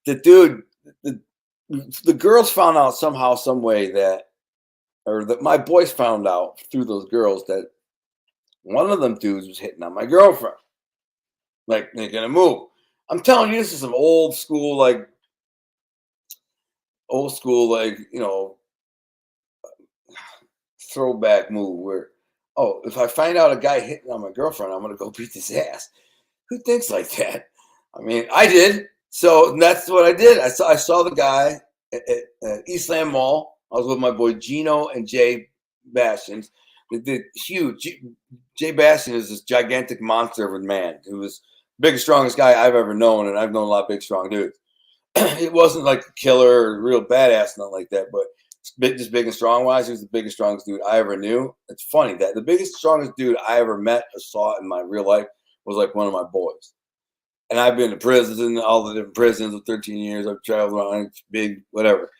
The dude, the the girls found out somehow, some way that, or that my boys found out through those girls that one of them dudes was hitting on my girlfriend. Like they're gonna move. I'm telling you, this is some old school, like throwback move where, oh, if I find out a guy hitting on my girlfriend, I'm gonna go beat his ass. Who thinks like that? I mean, I did. So that's what I did. I saw the guy at Eastland Mall. I was with my boy Gino and Jay Bastions. The huge Jay Bastion is this gigantic monster of a man who was biggest, strongest guy I've ever known, and I've known a lot of big, strong dudes. It wasn't like a killer or real badass, nothing like that, but just big and strong wise, he was the biggest, strongest dude I ever knew. It's funny that the biggest, strongest dude I ever met or saw in my real life was like one of my boys. And I've been to prisons and all the different prisons for 13 years. I've traveled around, big, whatever.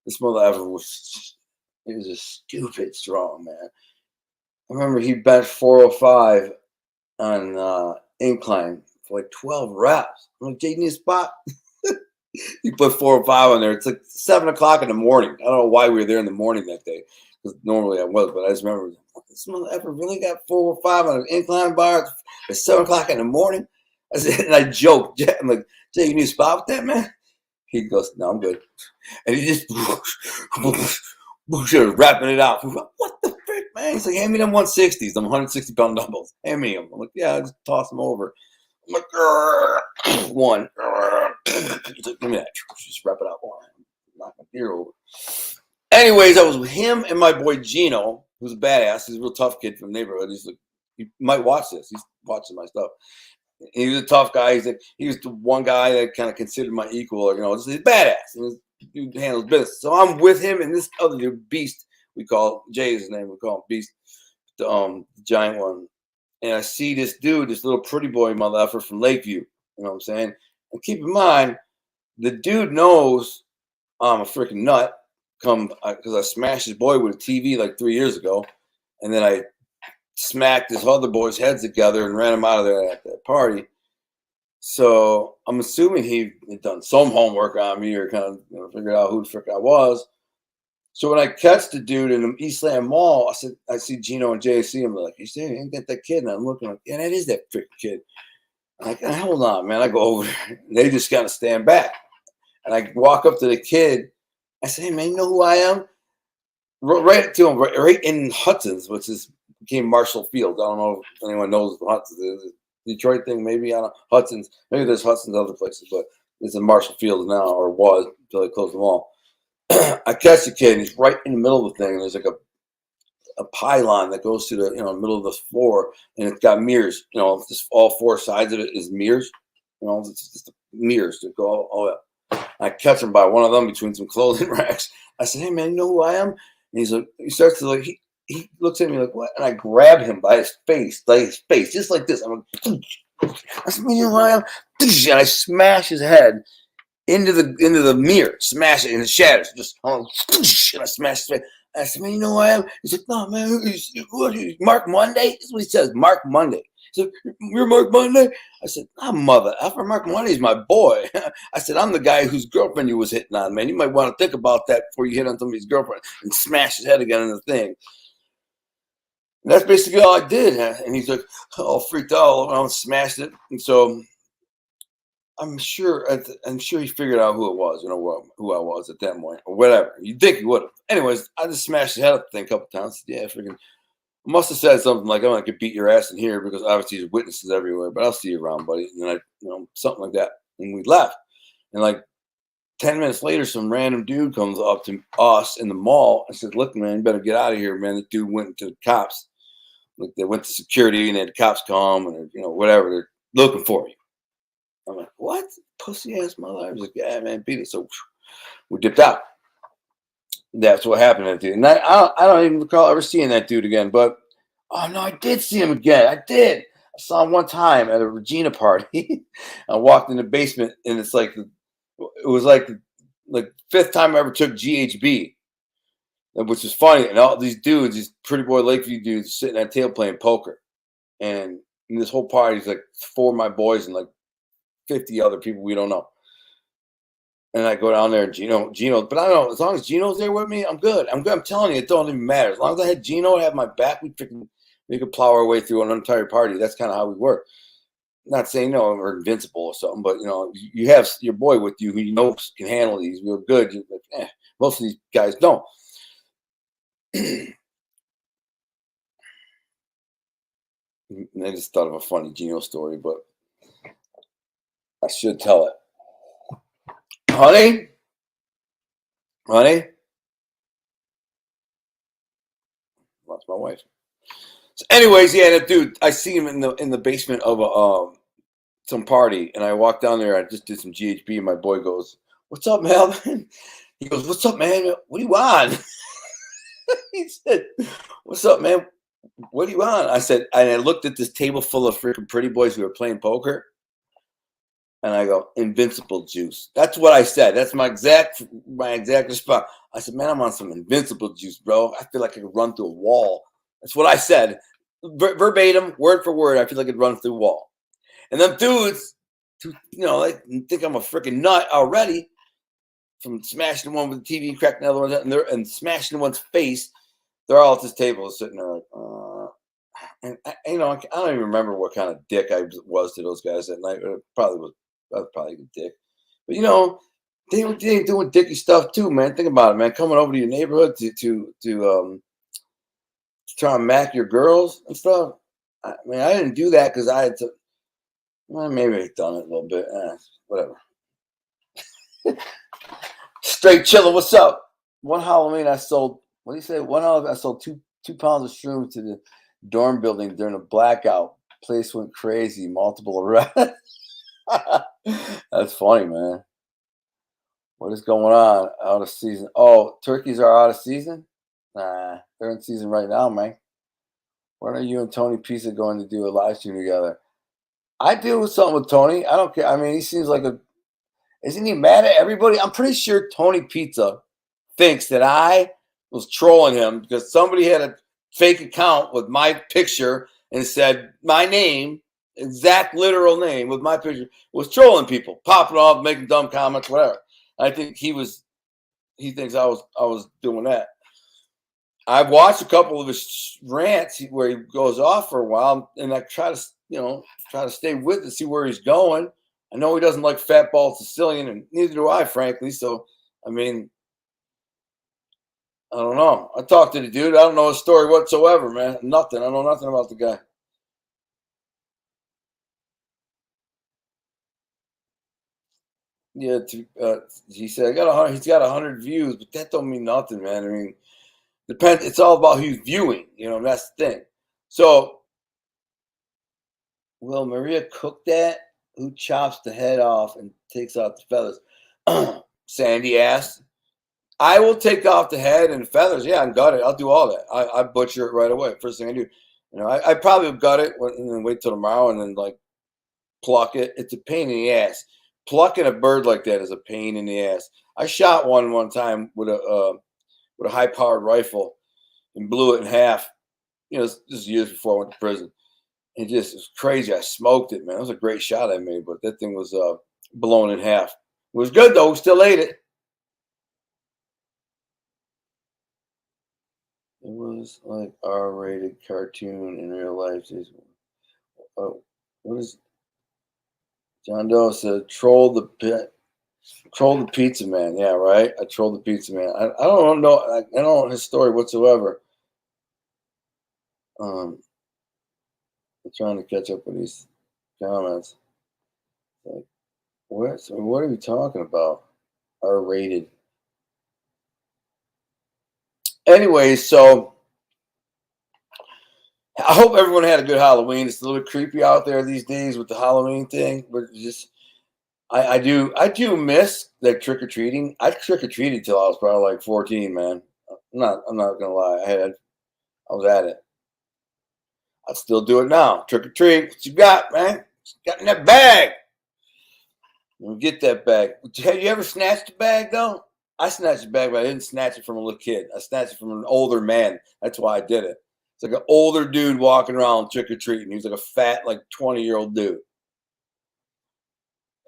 This mother ever was, he was just stupid strong, man. I remember he bent 405 on incline for like 12 reps. I'm like, Jay, you need a spot? He put 405 on there. It's like 7 o'clock in the morning. I don't know why we were there in the morning that day, because normally I was, but I just remember this motherfucker really got 405 on an incline bar at 7 o'clock in the morning. I said, and I joked, I'm like, Jay, you need a spot with that, man? He goes, no, I'm good. And he just wrapping it out. What the frick, man? He's like, hand me them 160s, them 160-pound dumbbells. Hand me them. I'm like, yeah, I just toss them over. I'm like, one. He's like, give me that. Just wrap it up. Knock my ear over. Anyways, I was with him and my boy Gino, who's a badass. He's a real tough kid from the neighborhood. He's like, you might watch this. He's watching my stuff. He was a tough guy. He was the one guy that kind of considered my equal. He's a badass. He handles business. So I'm with him and this other dude, Beast. We call Jay is his name. We call him Beast, the giant one. And I see this dude, this little pretty boy motherfucker from Lakeview. You know what I'm saying? And keep in mind, the dude knows I'm a freaking nut. Because I smashed his boy with a TV like 3 years ago, and then I smacked his other boys' heads together and ran him out of there at that party. So I'm assuming he had done some homework on me or kind of figured out who the frick I was. So when I catch the dude in the Eastland Mall, I see Gino and Jay. See him, like, you see, ain't that kid? And I'm looking like, yeah, that is that freaking kid. I'm like, hold on, man. I go over there. And they just kind of stand back. And I walk up to the kid. I say, hey, man, you know who I am? Right to him, right in Hudson's, which became Marshall Field. I don't know if anyone knows what Hudson's is. Detroit thing, maybe. I don't know. Hudson's. Maybe there's Hudson's other places, but it's in Marshall Field now, or was, until they closed them all. I catch the kid, and he's right in the middle of the thing. And there's like a pylon that goes to the middle of the floor, and it's got mirrors. Just all four sides of it is mirrors. It's just mirrors that go all up. I catch him by one of them between some clothing racks. I said, hey, man, you know who I am? And he's like, he starts to like, he looks at me like, what? And I grab him by his face, just like this. I'm like, I said, you know who I am? And I smash his head into the mirror, smash it, and it shatters. Just, and I smash his face. I said, man, you know who I am? He's like, no, man, Mark Monday? That's what he says, Mark Monday. He said, you're Mark Monday? I said, I'm mother effer. Mark Monday's my boy. I said, I'm the guy whose girlfriend you was hitting on, man. You might want to think about that before you hit on somebody's girlfriend and smash his head again in the thing. And that's basically all I did. And he's like, all freaked out, and I smashed it. And so I'm sure. I'm sure he figured out who it was. You know who I was at that point, or whatever. You'd think he would have. Anyways, I just smashed his head up the thing a couple times. Yeah, freaking. I must have said something like, "I'm gonna beat your ass in here," because obviously there's witnesses everywhere. But I'll see you around, buddy. And then something like that, and we left. And like 10 minutes later, some random dude comes up to us in the mall and says, "Look, man, you better get out of here, man." The dude went to the cops. Like they went to security and had the cops come and whatever. They're looking for you. I'm like, what? Pussy ass mother. I was like, yeah, man, beat it. So we dipped out. That's what happened to that dude. And I don't even recall ever seeing that dude again. But oh no, I did see him again. I did. I saw him one time at a Regina party. I walked in the basement and it's like it was like fifth time I ever took GHB, which is funny. And all these dudes, these pretty boy Lakeview dudes, sitting at a table playing poker. And in this whole party is like four of my boys and like 50 other people we don't know. And I go down there and Gino, but I don't know, as long as Gino's there with me, I'm good. I'm good. I'm telling you, it don't even matter. As long as I had Gino have my back, we could plow our way through an entire party. That's kind of how we work. Not saying no, we're invincible or something, but you have your boy with you who you know can handle these real good. Most of these guys don't. And I just thought of a funny Gino story, but I should tell it. Honey? Honey? Lost my wife. So anyways, yeah, that dude, I see him in the basement of some party, and I walked down there. I just did some GHB, and my boy goes, "What's up, Melvin?" He goes, "What's up, man? What do you want?" He said, "What's up, man? What do you want?" I said, and I looked at this table full of freaking pretty boys who were playing poker, and I go, "Invincible juice." That's what I said. That's my exact response. I said, "Man, I'm on some invincible juice, bro. I feel like I could run through a wall." That's what I said, verbatim, word for word. I feel like I could run through a wall. And them dudes, they think I'm a freaking nut already from smashing one with the TV, cracking another one, and smashing one's face. They're all at this table sitting there like, and I don't even remember what kind of dick I was to those guys that night. I was probably a dick, but they were doing dicky stuff too, man. Think about it, man. Coming over to your neighborhood to try and mac your girls and stuff. I mean, I didn't do that because I had to. Well, maybe I've done it a little bit. Whatever. Straight chiller. What's up? One Halloween, I sold. What do you say? One Halloween, I sold 2 pounds of shrooms to the dorm building during a blackout. Place went crazy. Multiple arrests. That's funny, man. What is going on? Out of season. Oh, turkeys are out of season? Nah, they're in season right now, man. When are you and Tony Pizza going to do a live stream together? I do something with Tony. I don't care. I mean, he seems like isn't he mad at everybody? I'm pretty sure Tony Pizza thinks that I was trolling him because somebody had a fake account with my picture and said my name, exact literal name with my picture, was trolling people, popping off, making dumb comments, whatever. I think he thinks I was doing that. I've watched a couple of his rants where he goes off for a while, and I try to stay with it, see where he's going. I know he doesn't like fat ball Sicilian, and neither do I, frankly. So, I mean, I don't know. I talked to the dude. I don't know his story whatsoever, man. Nothing. I know nothing about the guy. Yeah, he said he's got 100 views, but that don't mean nothing, man. I mean, depends. It's all about who's viewing. That's the thing. So, will Maria cook that? Who chops the head off and takes out the feathers? Sandy asked. I will take off the head and feathers. Yeah, and gut it. I'll do all that. I butcher it right away. First thing I do. I probably gut it and then wait till tomorrow and then like pluck it. It's a pain in the ass. Plucking a bird like that is a pain in the ass. I shot one time with a high powered rifle and blew it in half. This is years before I went to prison. It was crazy. I smoked it, man. It was a great shot I made, but that thing was blown in half. It was good though. We still ate it. It was like R-rated cartoon in real life. What is John Doe said, "Troll the pizza man." Yeah, right. I trolled the pizza man. I don't know. I don't know his story whatsoever. I'm trying to catch up with these comments. Like, what are we talking about? R-rated. Anyway, so I hope everyone had a good Halloween. It's a little bit creepy out there these days with the Halloween thing, but just I do miss like trick or treating. I trick or treated till I was probably like 14, man. I'm not gonna lie. I was at it. I'd still do it now. Trick or treat. What you got, man? What you got in that bag? Get that bag. Have you ever snatched a bag though? I snatched a bag, but I didn't snatch it from a little kid. I snatched it from an older man. That's why I did it. It's like an older dude walking around trick or treating. He was like a fat, like 20-year-old dude.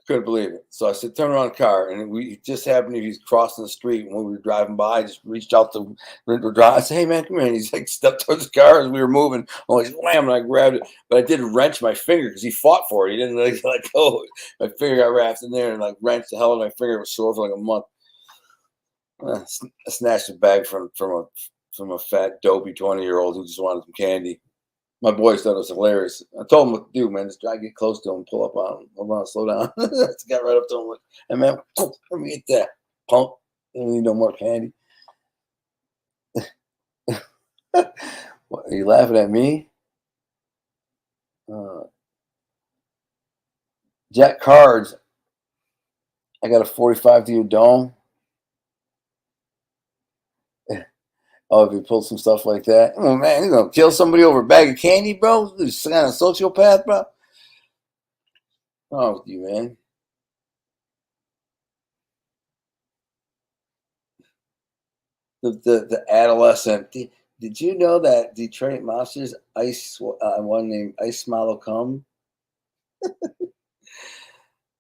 Couldn't believe it. So I said, turn around the car. And we just happened to, he's crossing the street. And when we were driving by, I just reached out to I said, hey, man, come here. And he's like, stepped towards the car as we were moving. I'm like, wham, and I grabbed it. But I did wrench my finger because he fought for it. He didn't like, let go. My finger got wrapped in there and like wrenched the hell out of my finger. It was sore for like a month. I snatched a bag from a fat, dopey 20-year-old who just wanted some candy. My boys thought it was hilarious. I told him what to do, man. Just try to get close to him, pull up on him. Hold on, slow down. Just got right up to him. Like, hey, man, let me get that. Punk. You don't need no more candy. What, are you laughing at me? Jack Cards. I got a 45 to your dome. Oh, if you pull some stuff like that. Oh, man, you're going to kill somebody over a bag of candy, bro? You're some kind of sociopath, bro? Oh, with you, man. The adolescent. Did you know that Detroit Monsters ice one named Ice Smilo Come?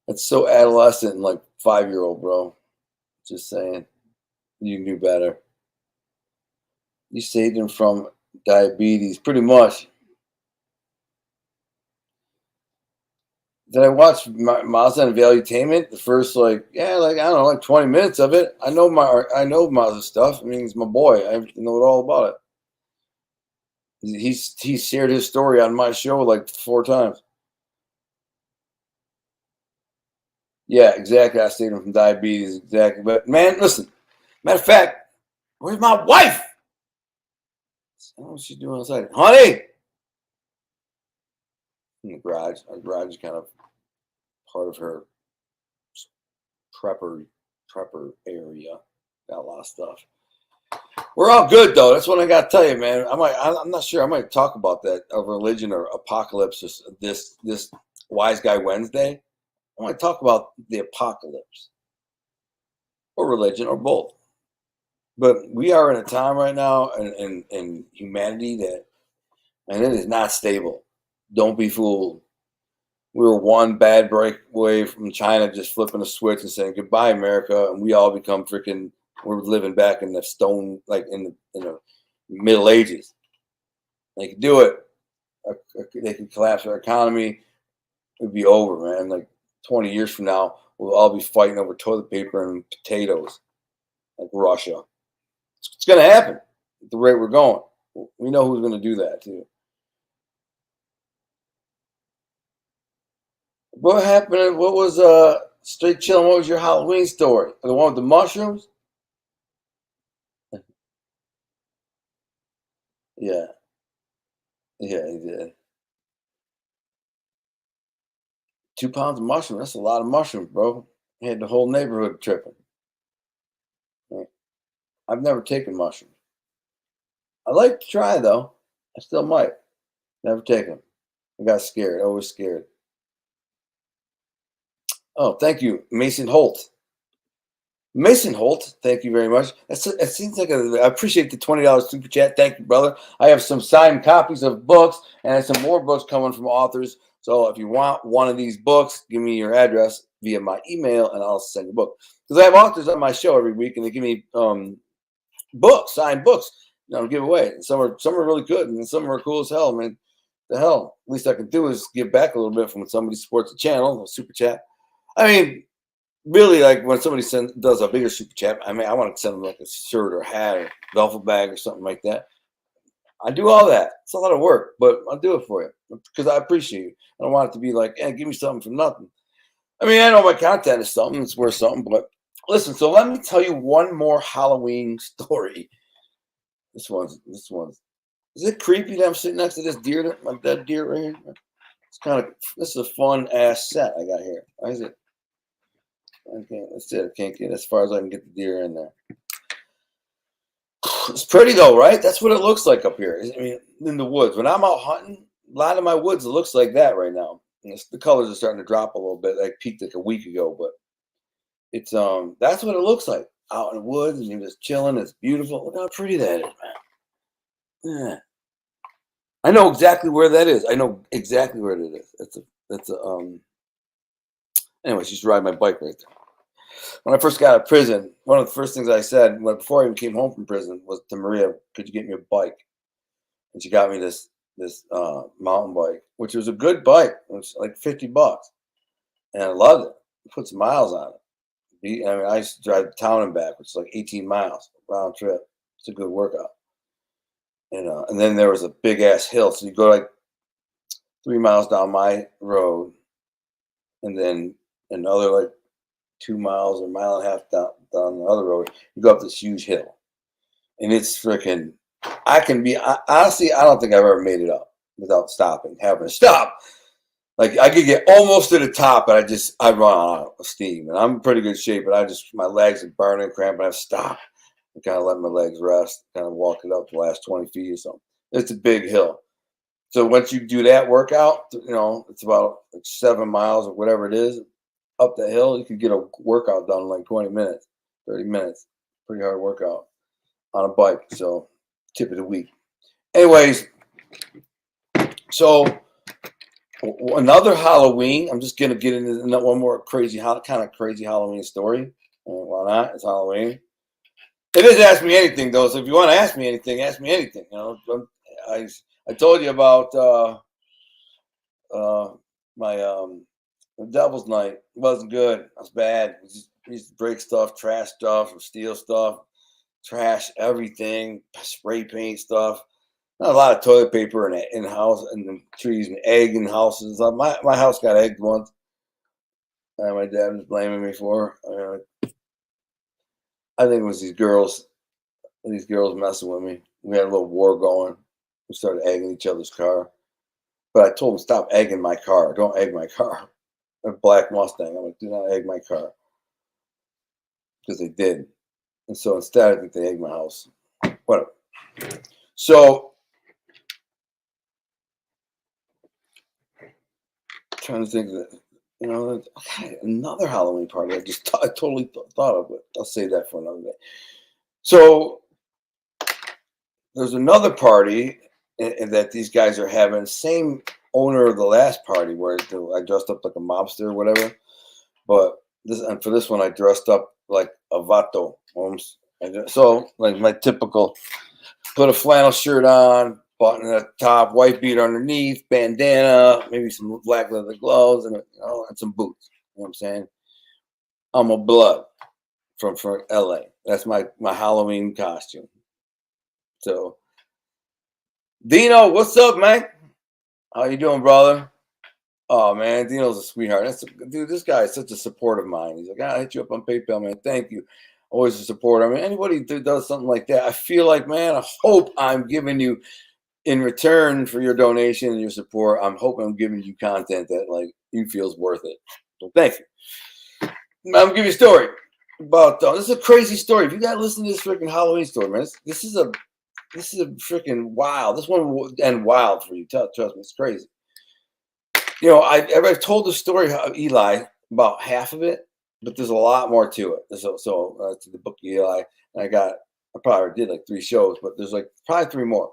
That's so adolescent and like 5-year-old, bro. Just saying. You knew better. You saved him from diabetes, pretty much. Did I watch Mazda and Valuetainment? The first I don't know, like 20 minutes of it. I know Mazda stuff. I mean, he's my boy. I know it all about it. He's shared his story on my show like 4 times. Yeah, exactly. I saved him from diabetes, exactly. But man, listen. Matter of fact, where's my wife? What's she doing outside? Honey! In the garage. Our garage is kind of part of her prepper area. Got a lot of stuff. We're all good though. That's what I got to tell you, man. I'm not sure. I might talk about that of religion or apocalypse this Wise Guy Wednesday. I want to talk about the apocalypse or religion or both. But we are in a time right now in humanity that, and it is not stable. Don't be fooled. We were one bad break away from China just flipping a switch and saying goodbye, America, and we all become freaking. We're living back in the stone, like in the Middle Ages. They could do it. They could collapse our economy. It'd be over, man. Like 20 years from now, we'll all be fighting over toilet paper and potatoes, like Russia. It's going to happen at the rate we're going. We know who's going to do that too. What happened? What was straight chilling? What was your Halloween story? The one with the mushrooms? Yeah, yeah, he did. 2 pounds of mushroom. That's a lot of mushrooms, bro. He had the whole neighborhood tripping. Right. I've never taken mushrooms. I like to try though. I still might. Never taken them. I got scared. Always scared. Oh, thank you, Mason Holt. Mason Holt, thank you very much. It seems like I appreciate the $20 super chat. Thank you, brother. I have some signed copies of books and some more books coming from authors. So if you want one of these books, give me your address via my email, and I'll send you a book. Because I have authors on my show every week, and they give me books, signed books, give away. And some are really good, and some are cool as hell, man. The hell, least I can do is give back a little bit from when somebody supports the channel, a super chat. I mean, really, like when somebody does a bigger super chat, I mean, I want to send them like a shirt or hat or duffel bag or something like that. I do all that. It's a lot of work, but I'll do it for you because I appreciate you. I don't want it to be like, give me something for nothing. I mean, I know my content is something, it's worth something, but listen, so let me tell you one more Halloween story. This one's, is it creepy that I'm sitting next to this deer, my dead deer right here? It's kind of, this is a fun ass set I got here. Why is it? That's it. I can't get as far as I can get the deer in there. It's pretty though, right? That's what it looks like up here. I mean, in the woods. When I'm out hunting, a lot of my woods, it looks like that right now. The colors are starting to drop a little bit. I peaked like a week ago, but it's that's what it looks like out in the woods, and you're just chilling. It's beautiful. Look how pretty that is, man. Yeah, I know exactly where that is. I know exactly where it is. That's a Anyway, she used to ride my bike right there. When I first got out of prison, one of the first things I said before I even came home from prison was to Maria, "Could you get me a bike?" And she got me this mountain bike, which was a good bike. It was like $50, and I loved it. I put some miles on it. I mean, I used to drive town and back, which is like 18 miles round trip. It's a good workout. And then there was a big ass hill, so you go like 3 miles down my road, and then another like 2 miles or a mile and a half down the other road. You go up this huge hill, and it's freaking. Honestly, I don't think I've ever made it up without having to stop. Like I could get almost to the top, but I run out of steam, and I'm in pretty good shape. But my legs are burning, cramping. I stop and kind of let my legs rest, kind of walk it up the last 20 feet or something. It's a big hill. So once you do that workout, it's about like 7 miles or whatever it is up the hill. You could get a workout done in like 20 minutes, 30 minutes. Pretty hard workout on a bike. So tip of the week. Anyways, so another Halloween. I'm just gonna get into one more crazy Halloween story. Why not? It's Halloween. It is Ask Me Anything though. So if you want to ask me anything, ask me anything. I told you about my Devil's Night. It wasn't good. It was bad. We used to break stuff, trash stuff, or steal stuff, trash everything, spray paint stuff. Not a lot of toilet paper in the house, and the trees and egg in houses. My house got egged once. My dad was blaming me for. I think it was these girls messing with me. We had a little war going. We started egging each other's car. But I told them, stop egging my car. Don't egg my car. A black Mustang. I'm like, do not egg my car. Because they did. And so instead, I think they egged my house. Whatever. So, trying to think of it. Another Halloween party. I totally thought of it. I'll save that for another day. So, there's another party that these guys are having. Same owner of the last party where I dressed up like a mobster or whatever. But for this one, I dressed up like a vato. So, like my typical, put a flannel shirt on, button at the top, white beater underneath, bandana, maybe some black leather gloves, and some boots. You know what I'm saying? I'm a blood from LA. That's my Halloween costume. So, Dino, what's up, man? How you doing, brother? Oh man, Dino's a sweetheart. Dude, this guy is such a support of mine. He's like, I'll hit you up on PayPal, man. Thank you. Always a supporter. I mean, anybody who does something like that, I feel like, man, I hope I'm giving you in return for your donation and your support. I'm hoping I'm giving you content that like you feels worth it. So thank you. I'm gonna give you a story about this is a crazy story. If you gotta listen to this freaking Halloween story, man, this is a freaking wild. This one will end wild for you. Trust me, it's crazy. I've told the story of Eli about half of it, but there's a lot more to it. So to the book of Eli, and I probably did like 3 shows, but there's like probably 3 more.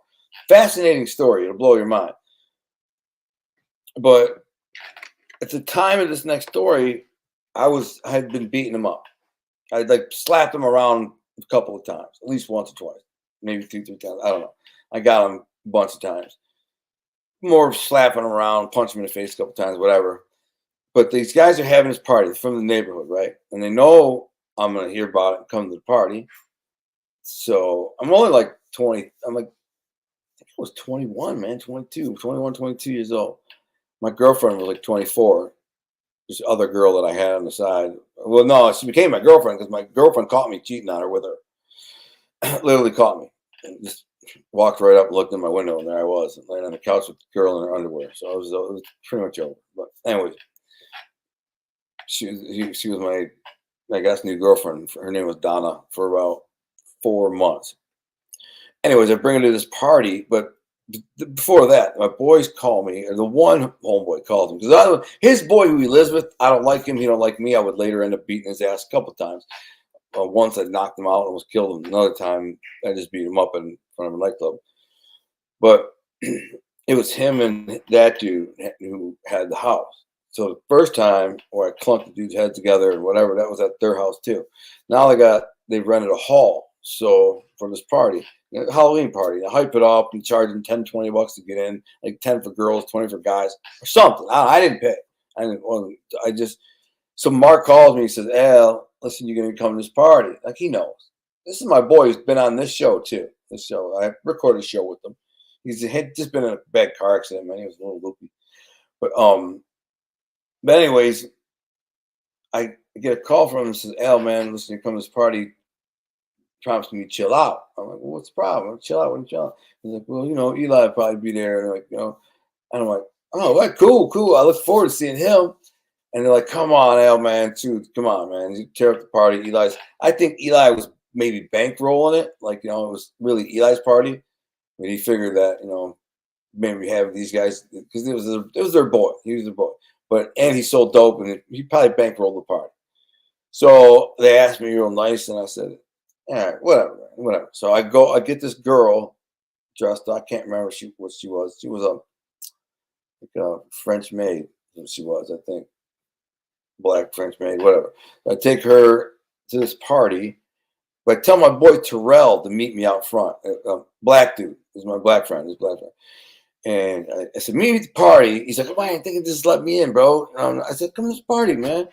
Fascinating story. It'll blow your mind. But at the time of this next story, I had been beating him up. I'd like slapped him around a couple of times, at least once or twice, maybe 2-3 times. I don't know. I got him a bunch of times. more slapping him around, punch him in the face a couple times, whatever. But these guys are having this party from the neighborhood, right? And they know I'm gonna hear about it and come to the party. So I'm only like 20. I'm like, I think I was 21, man, 22, 21, 22 years old. My girlfriend was like 24. This other girl that I had on the side. Well, no, she became my girlfriend because my girlfriend caught me cheating on her with her. Literally caught me. And just walked right up and looked in my window, and there I was, laying on the couch with the girl in her underwear. So it was pretty much over. But anyways, she was my, I guess, new girlfriend. Her name was Donna for about 4 months. Anyways, I bring her to this party, but before that, my boys call me, or the one homeboy called him because his boy who he lives with, I don't like him. He don't like me. I would later end up beating his ass a couple times. Once I knocked him out and almost killed him. Another time I just beat him up in front of a nightclub. But it was him and that dude who had the house. So the first time where I clunked the dude's head together and whatever, that was at their house too. Now they rented a hall. So for this party, Halloween party, they hype it up and charge them 10, 20 bucks to get in, like 10 for girls, 20 for guys, or something. I didn't pay. So Mark calls me, he says, Al, listen, you're going to come to this party. Like, he knows. This is my boy who's been on this show too. This show, I recorded a show with him. He had just been in a bad car accident, man. He was a little loopy. But anyways, I get a call from him and says, Al, man, listen, you come to this party, promise me to chill out. I'm like, well, what's the problem? Chill out, what chill out? He's like, well, Eli will probably be there. And like, and I'm like, oh, right, cool. I look forward to seeing him. And they're like, come on, Al, man, dude, come on, man. You tear up the party. I think Eli was maybe bankrolling it. Like, it was really Eli's party. But he figured that, maybe have these guys, because it was their boy. He was their boy. And he sold dope, and he probably bankrolled the party. So they asked me real nice, and I said, all right, whatever. So I get this girl dressed. I can't remember what she was. She was a French maid. She was, I think, black French maid, whatever. I take her to this party. But I tell my boy Terrell to meet me out front. Black dude is my black friend. This black friend. And I said, meet me at the party. He's like, oh, I ain't thinking just let me in, bro. I said, come to this party, man.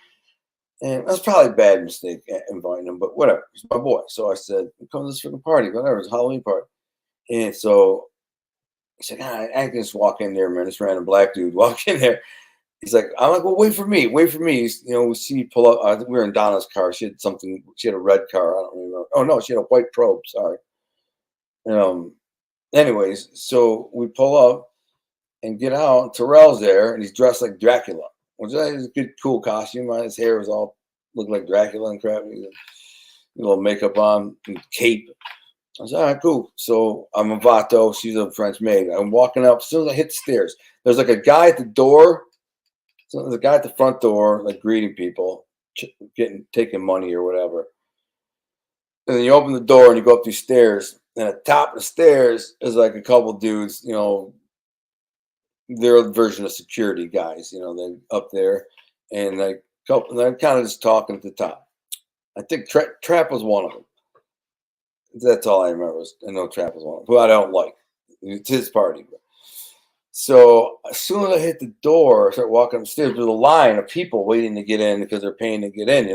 And that's probably a bad mistake inviting him, but whatever. He's my boy. So I said, come to this freaking party, whatever. It's a Halloween party. And so he's like, I can just walk in there, man. This random black dude walk in there. He's like, I'm like, well, wait for me. We see me pull up. I think we were in Donna's car. She had a red car. I don't remember. Oh, no, she had a white probe. Sorry. Anyways, so we pull up and get out. Terrell's there, and he's dressed like Dracula, which is a good, cool costume. His hair was all looked like Dracula and crap. He had a little makeup on and cape. I said, all right, cool. So I'm a Vato. She's a French maid. I'm walking up. As soon as I hit the stairs, there's like a guy at the door. So there's a guy at the front door, like greeting people, taking money or whatever. And then you open the door and you go up these stairs. And at the top of the stairs is like a couple dudes, their version of security guys, they up there, and they're kind of just talking at the top. I think Trap was one of them. That's all I remember. I know Trap was one of them, who I don't like. It's his party. So as soon as I hit the door, I start walking upstairs. There's a line of people waiting to get in because they're paying to get in,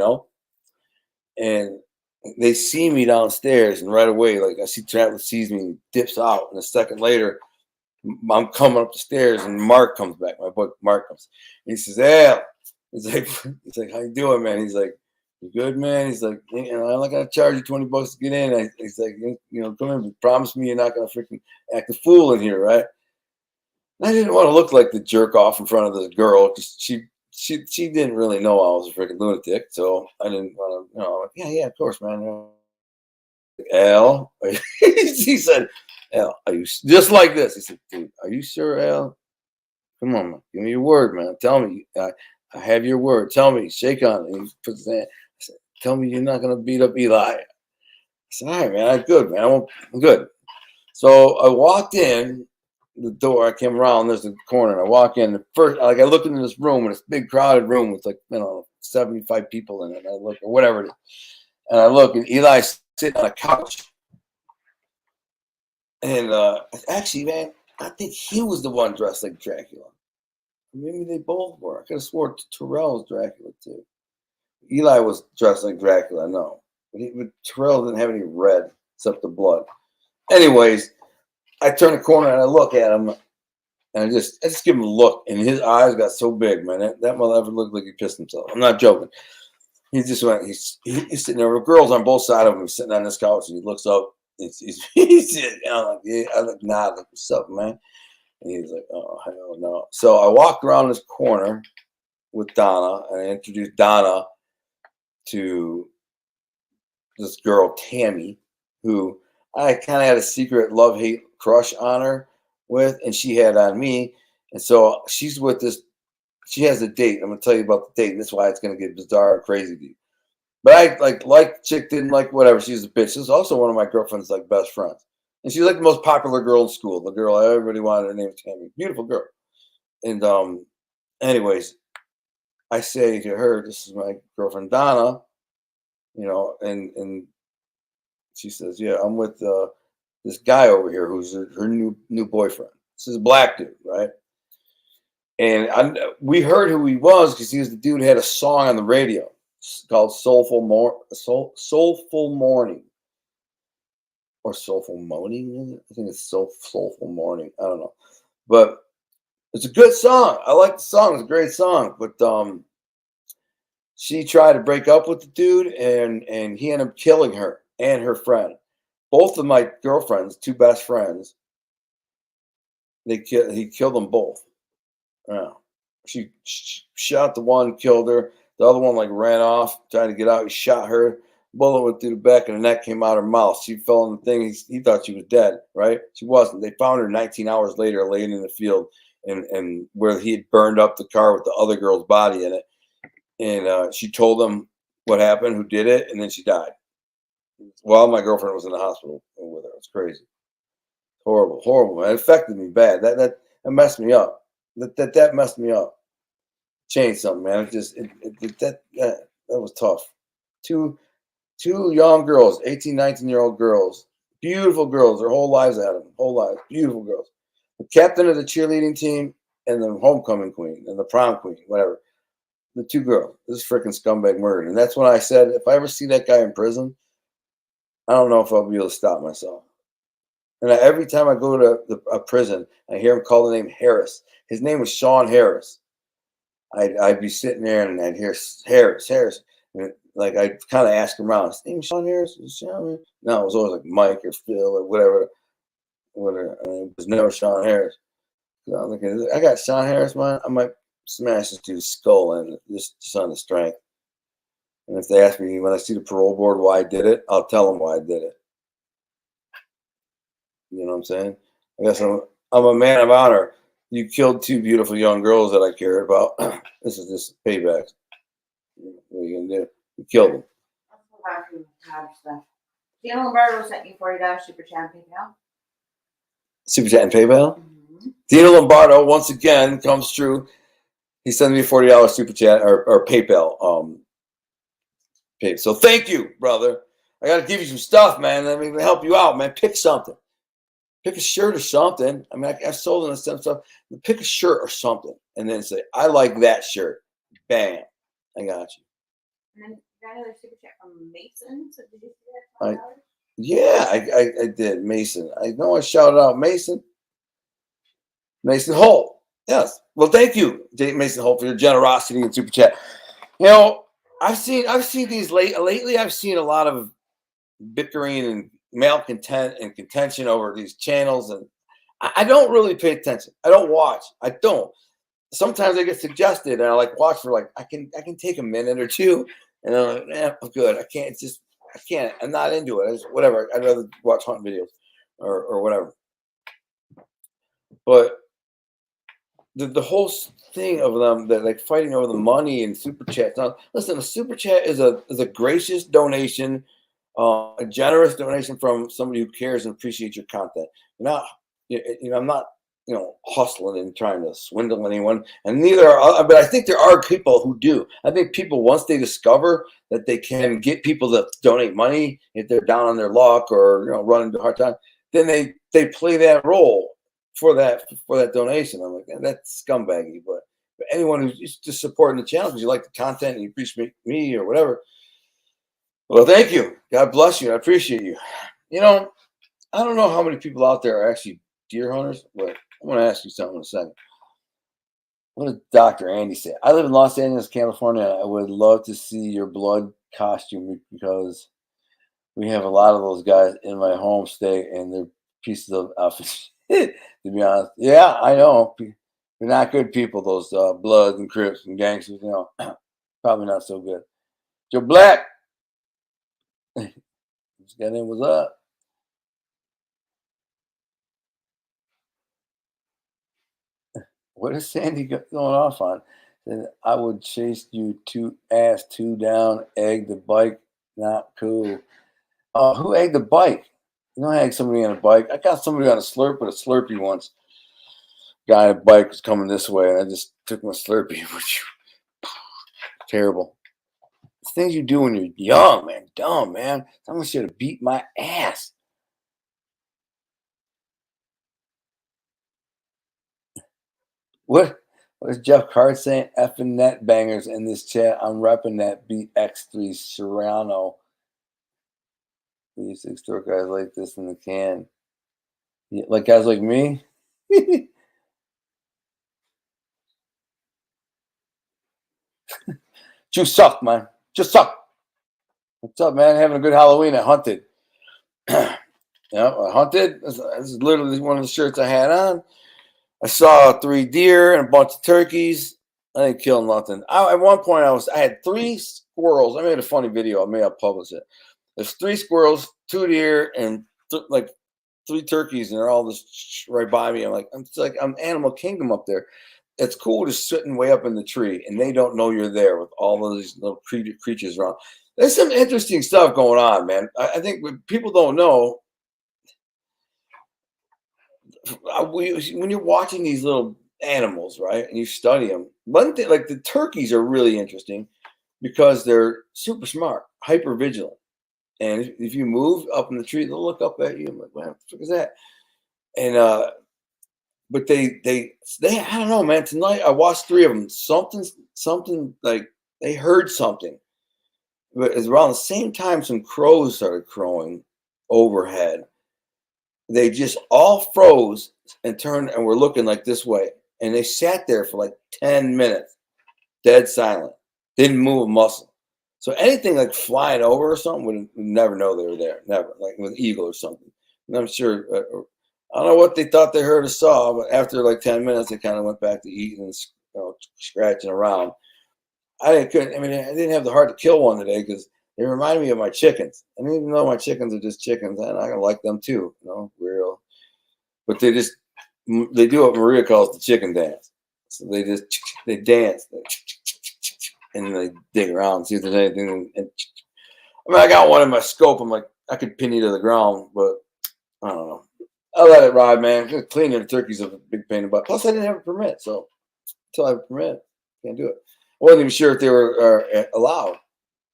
and they see me downstairs, and right away, like I see Trap sees me and dips out, and a second later, I'm coming up the stairs, and Mark comes back. My boy Mark comes. And he says, "Hey," he's like, "How you doing, man?" He's like, "You good, man?" He's like, "I'm not gonna charge you 20 bucks to get in." He's like, "Come in, promise me you're not gonna freaking act a fool in here, right?" And I didn't want to look like the jerk off in front of this girl because she didn't really know I was a freaking lunatic, so I didn't want to. Yeah, of course, man. Al, he said, Al, are you just like this? He said, dude, are you sure, Al? Come on, man. Give me your word, man. Tell me. I have your word. Tell me. Shake on it. He puts his hand. I said, tell me you're not going to beat up Eli. I said, all right, man. I'm good, man. I'm good. So I walked in the door. I came around. There's a corner. And I walk in. First, I looked into this room, and it's a big, crowded room with 75 people in it. And I look, or whatever it is. And I look, and Eli's sitting on a couch. And actually, man, I think he was the one dressed like Dracula. Maybe they both were. I could have swore Terrell was Dracula too. Eli was dressed like Dracula, no. But Terrell didn't have any red except the blood. Anyways, I turn the corner and I look at him, and I just give him a look, and his eyes got so big, man. That mother looked like he pissed himself. I'm not joking. He just went. He's sitting there with girls on both sides of him. He's sitting on this couch, and he looks up. He's I'm like, yeah. I look, nah, like, what's up, man? And he's like, oh, hell no. So I walked around this corner with Donna, and I introduced Donna to this girl, Tammy, who I kind of had a secret love-hate crush on her with, and she had on me. And so she's with this, she has a date. I'm going to tell you about the date, and that's why it's going to get bizarre and crazy to you. But I like chick, didn't like whatever. She's a bitch. This is also one of my girlfriend's like best friends. And she's like the most popular girl in school. The girl everybody wanted, her name was Tammy. Beautiful girl. And anyways, I say to her, this is my girlfriend Donna, you know, and she says, yeah, I'm with this guy over here who's her new boyfriend. This is a black dude, right? And we heard who he was because he was the dude who had a song on the radio called Soulful Morning. Or Soulful Moaning. I think it's Soulful Morning. I don't know. But it's a good song. I like the song. It's a great song. But she tried to break up with the dude, and he ended up killing her and her friend. Both of my girlfriends, two best friends, he killed them both. Yeah. She shot the one, killed her. The other one like ran off, trying to get out. He shot her. Bullet went through the back of the neck, came out her mouth. She fell in the thing. He thought she was dead, right? She wasn't. They found her 19 hours later, laying in the field, and where he had burned up the car with the other girl's body in it. And she told them what happened, who did it, and then she died. While my girlfriend was in the hospital with her. It's crazy. Horrible, horrible. It affected me bad. That messed me up. That messed me up. Changed something, man. That was tough. Two young girls, 18, 19-year-old girls, beautiful girls, their whole lives at them, whole lives, beautiful girls. The captain of the cheerleading team and the homecoming queen and the prom queen, whatever. The two girls. This is freaking scumbag murder. And that's when I said, if I ever see that guy in prison, I don't know if I'll be able to stop myself. And every time I go to a prison, I hear him call the name Harris. His name was Sean Harris. I'd be sitting there and I'd hear Harris. And like I'd kind of ask him around, his name Sean Harris? Sean? No, it was always like Mike or Phil or whatever. And it was never Sean Harris. So I'm thinking, I got Sean Harris, man. I might smash this dude's skull in just on the strength. And if they ask me when I see the parole board why I did it, I'll tell them why I did it. You know what I'm saying? I guess I'm a man of honor. You killed two beautiful young girls that I cared about. This is just payback. What are you gonna do? You killed them. Let's go back to the stuff. Dino Lombardo sent you $40 super chat PayPal. Super chat and PayPal? Mm-hmm. Dino Lombardo, once again, comes true. He sent me a $40 super chat or PayPal. So thank you, brother. I got to give you some stuff, man. I mean, to help you out, man. Pick something. Pick a shirt or something. I mean, I've sold in some stuff. Pick a shirt or something, and then say, "I like that shirt." Bam, I got you. And then got another super chat from Mason. So did you see that? Yeah, I did. Mason. I know I shouted out Mason. Mason Holt. Yes. Well, thank you, Mason Holt, for your generosity and super chat. You know, I've seen these lately. I've seen a lot of bickering and contention over these channels, and I don't really pay attention. I don't watch. I don't. Sometimes I get suggested, and I like watch for like I can take a minute or two, and I'm like, I'm good. I can't. I'm not into it. Whatever. I'd rather watch hunt videos or whatever. But the whole thing of them that like fighting over the money and super chats. Now, listen, a super chat is a gracious donation. A generous donation from somebody who cares and appreciates your content. I'm not, hustling and trying to swindle anyone, and neither are. But I think there are people who do. I think people, once they discover that they can get people to donate money if they're down on their luck or run into a hard time, then they play that role for that donation. I'm like, that's scumbaggy. But anyone who's just supporting the channel because you like the content and you appreciate me or whatever, well, thank you. God bless you. I appreciate you. You know, I don't know how many people out there are actually deer hunters, but I'm going to ask you something in a second. What did Dr. Andy say? I live in Los Angeles, California. I would love to see your blood costume because we have a lot of those guys in my home state and they're pieces of outfits. To be honest. Yeah, I know. They're not good people, those Bloods and Crips and gangsters, you know. Probably not so good. Joe Black. This guy name was up. What is Sandy going off on? Said, I would chase you two down, egg the bike. Not cool. Who egged the bike? You know, I egged somebody on a bike. I got somebody on a Slurp with a Slurpee once. Guy on a bike was coming this way, and I just took my Slurpee. Terrible. It's things you do when you're young, man. Dumb, man. Someone should have beat my ass. What is Jeff Card saying? Effing net bangers in this chat. I'm repping that beat X3 Serrano. We used to store guys like this in the can. Yeah, like guys like me. You suck, man. Just suck. What's up, man? Having a good Halloween. I hunted. I hunted. This is literally one of the shirts I had on. I saw 3 deer and a bunch of turkeys. I didn't kill nothing. At one point, I had 3 squirrels. I made a funny video. I may have published it. There's 3 squirrels, 2 deer, and like 3 turkeys, and they're all just right by me. I'm Animal Kingdom up there. It's cool just sitting way up in the tree, and they don't know you're there with all of these little creatures around. There's some interesting stuff going on, man. I think what people don't know, when you're watching these little animals, right, and you study them, one thing like the turkeys are really interesting because they're super smart, hyper vigilant, and if you move up in the tree, they'll look up at you. I'm like, what the fuck is that? And but they I don't know, man. Tonight I watched 3 of them. Something like they heard something, but it's around the same time some crows started crowing overhead. They just all froze and turned and were looking like this way. And they sat there for like 10 minutes, dead silent. Didn't move a muscle. So anything like flying over or something would never know they were there. Never. Like with an eagle or something. And I'm sure, I don't know what they thought they heard or saw, but after like 10 minutes, they kind of went back to eating and scratching around. I didn't have the heart to kill one today because they reminded me of my chickens. And even though my chickens are just chickens, and I like them too. Real. But they do what Maria calls the chicken dance. So they dance and they dig around and see if there's anything. And I got one in my scope. I'm like, I could pin you to the ground, but I don't know. I let it ride, man. Cleaning the turkeys is a big pain in the butt. Plus, I didn't have a permit, so until I have a permit, can't do it. I wasn't even sure if they were allowed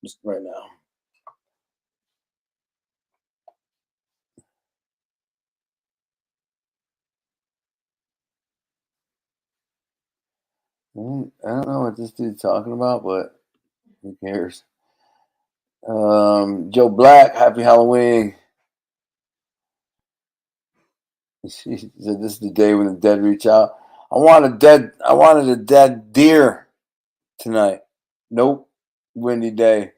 just right now. I don't know what this dude's talking about, but who cares? Joe Black, happy Halloween. She said this is the day when the dead reach out. I wanted a dead deer tonight. Nope. Windy day.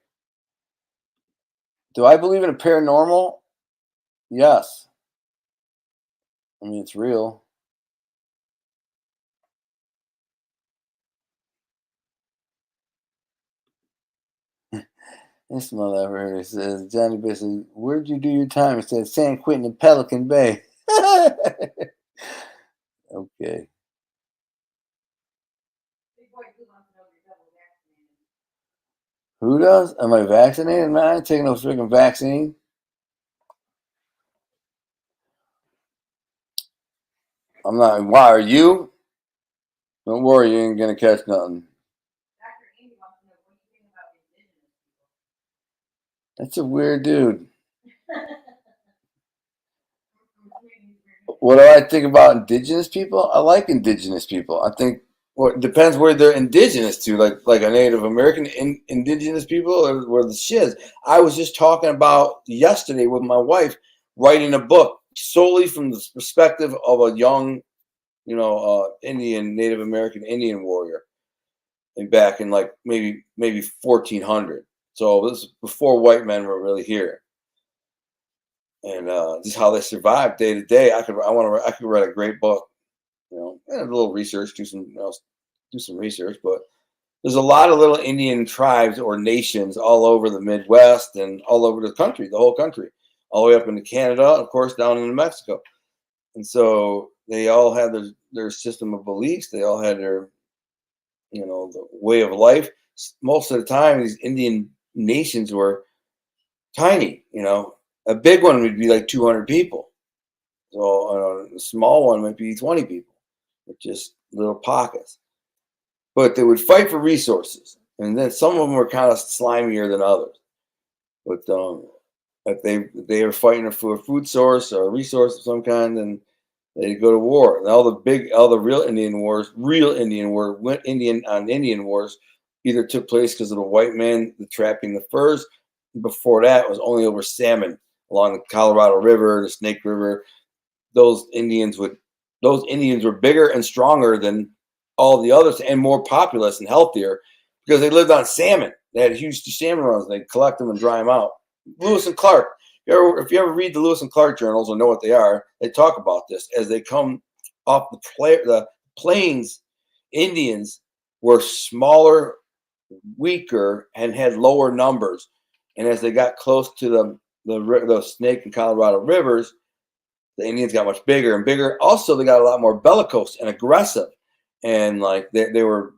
Do I believe in a paranormal? Yes. I mean, it's real. This motherfucker says, Johnny B says, where'd you do your time? It says San Quentin and Pelican Bay. Okay. Who does? Am I vaccinated? Man, I ain't taking no freaking vaccine. I'm not. Why are you? Don't worry, you ain't gonna catch nothing. That's a weird dude. What do I think about indigenous people? I like indigenous people. I think it depends where they're indigenous to, like a Native American indigenous people or where the shiz. I was just talking about yesterday with my wife writing a book solely from the perspective of a young, Indian, Native American Indian warrior, and back in like maybe 1400. So this is before white men were really here, and just how they survived day to day. I could write a great book, and a little research, do some research, but there's a lot of little Indian tribes or nations all over the Midwest and all over the country, the whole country, all the way up into Canada, of course, down into Mexico. And so they all had their system of beliefs. They all had their, the way of life. Most of the time, these Indian nations were tiny. A big one would be like 200 people. So a small one might be 20 people, with just little pockets. But they would fight for resources, and then some of them were kind of slimier than others. But if they were fighting for a food source or a resource of some kind, then they'd go to war. And all the real Indian wars, Indian on Indian wars, either took place because of the white man, the trapping the furs. Before that, it was only over salmon along the Colorado River, the Snake River. Those Indians were bigger and stronger than all the others and more populous and healthier because they lived on salmon. They had huge salmon runs. They'd collect them and dry them out. Lewis and Clark. If you ever read the Lewis and Clark journals or know what they are, they talk about this as they come off the plains. Indians were smaller, weaker, and had lower numbers. And as they got close to the Snake and Colorado rivers, the Indians got much bigger and bigger. Also, they got a lot more bellicose and aggressive, and like they were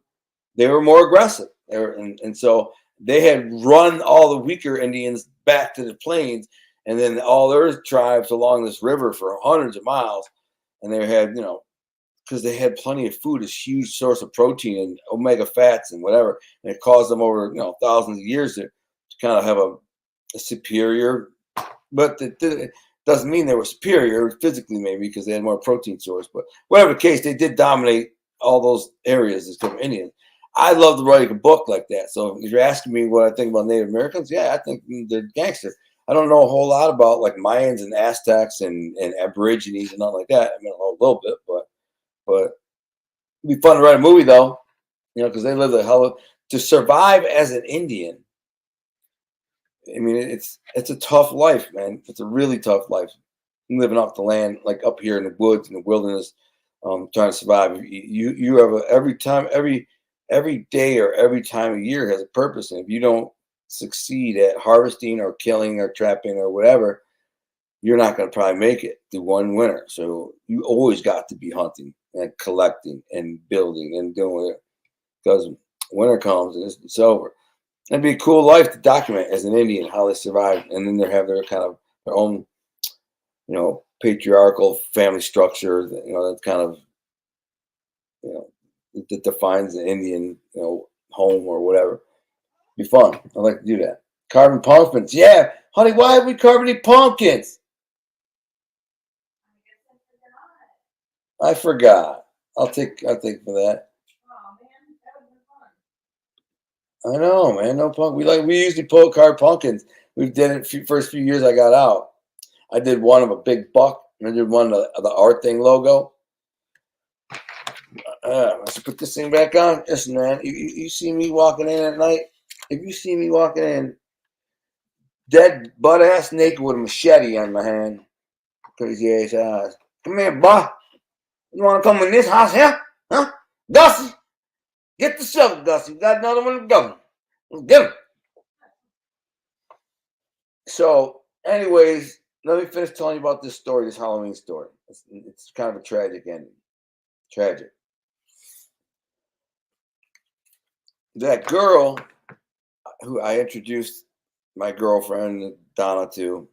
more aggressive. And so they had run all the weaker Indians back to the plains, and then all their tribes along this river for hundreds of miles. And they had, because they had plenty of food, this huge source of protein and omega fats and whatever, and it caused them over thousands of years to kind of have a superior, but it doesn't mean they were superior physically, maybe because they had more protein source. But whatever the case, they did dominate all those areas as different Indians. I'd love to write a book like that. So if you're asking me what I think about Native Americans, yeah, I think they're gangster. I don't know a whole lot about like Mayans and Aztecs and Aborigines and nothing like that. I mean, a little bit, but it'd be fun to write a movie though, because they live the hell of, to survive as an Indian. I mean, it's a tough life, man. It's a really tough life. Living off the land, like up here in the woods, in the wilderness, trying to survive. You have every day or every time of year has a purpose, and if you don't succeed at harvesting or killing or trapping or whatever, you're not going to probably make it through one winter. So you always got to be hunting and collecting and building and doing it, because winter comes and it's over. It'd be a cool life to document as an Indian how they survived, and then they have their kind of their own, patriarchal family structure. That kind of, that defines the Indian, home or whatever. Be fun. I'd like to do that. Carving pumpkins, yeah, honey. Why have we carved any pumpkins? I forgot. I'll take for that. I know, man. No punk. We usually carve pumpkins. We did it first few years I got out. I did one of a big buck, and I did one of the art thing logo. Let's put this thing back on. Listen, man, you see me walking in at night. If you see me walking in, dead butt ass naked with a machete on my hand, crazy ass eyes. Come here, boy. You want to come in this house here? Huh? Gussie, get the shovel, Gussie. We got another one to go. Let's get him. So, anyways, let me finish telling you about this story, this Halloween story. It's kind of a tragic ending. Tragic. That girl who I introduced my girlfriend Donna to,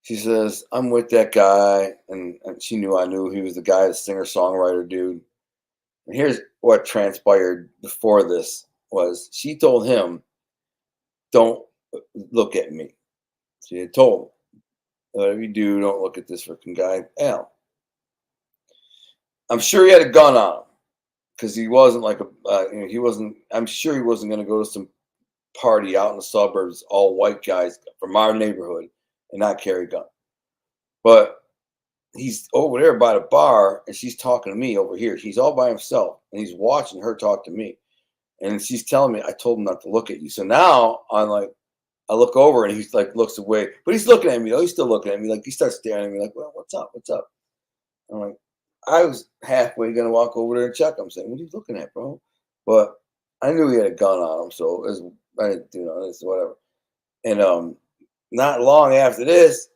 she says, I'm with that guy. And she knew I knew he was the guy, the singer-songwriter dude. And here's what transpired before this was she told him, don't look at me. She had told him. Whatever you do, don't look at this freaking guy. Al. I'm sure he had a gun on him because he wasn't like he wasn't. I'm sure he wasn't going to go to some party out in the suburbs, all white guys from our neighborhood, and not carry a gun. But he's over there by the bar, and she's talking to me over here. He's all by himself, and he's watching her talk to me. And she's telling me, I told him not to look at you. So now I'm like, I look over, and he's like, looks away, but he's looking at me. Though he's still looking at me. Like he starts staring at me, like, well, what's up? What's up? I'm like, I was halfway gonna walk over there and check him, saying, "What are you looking at, bro?" But I knew he had a gun on him, so I didn't, it's whatever. And not long after this,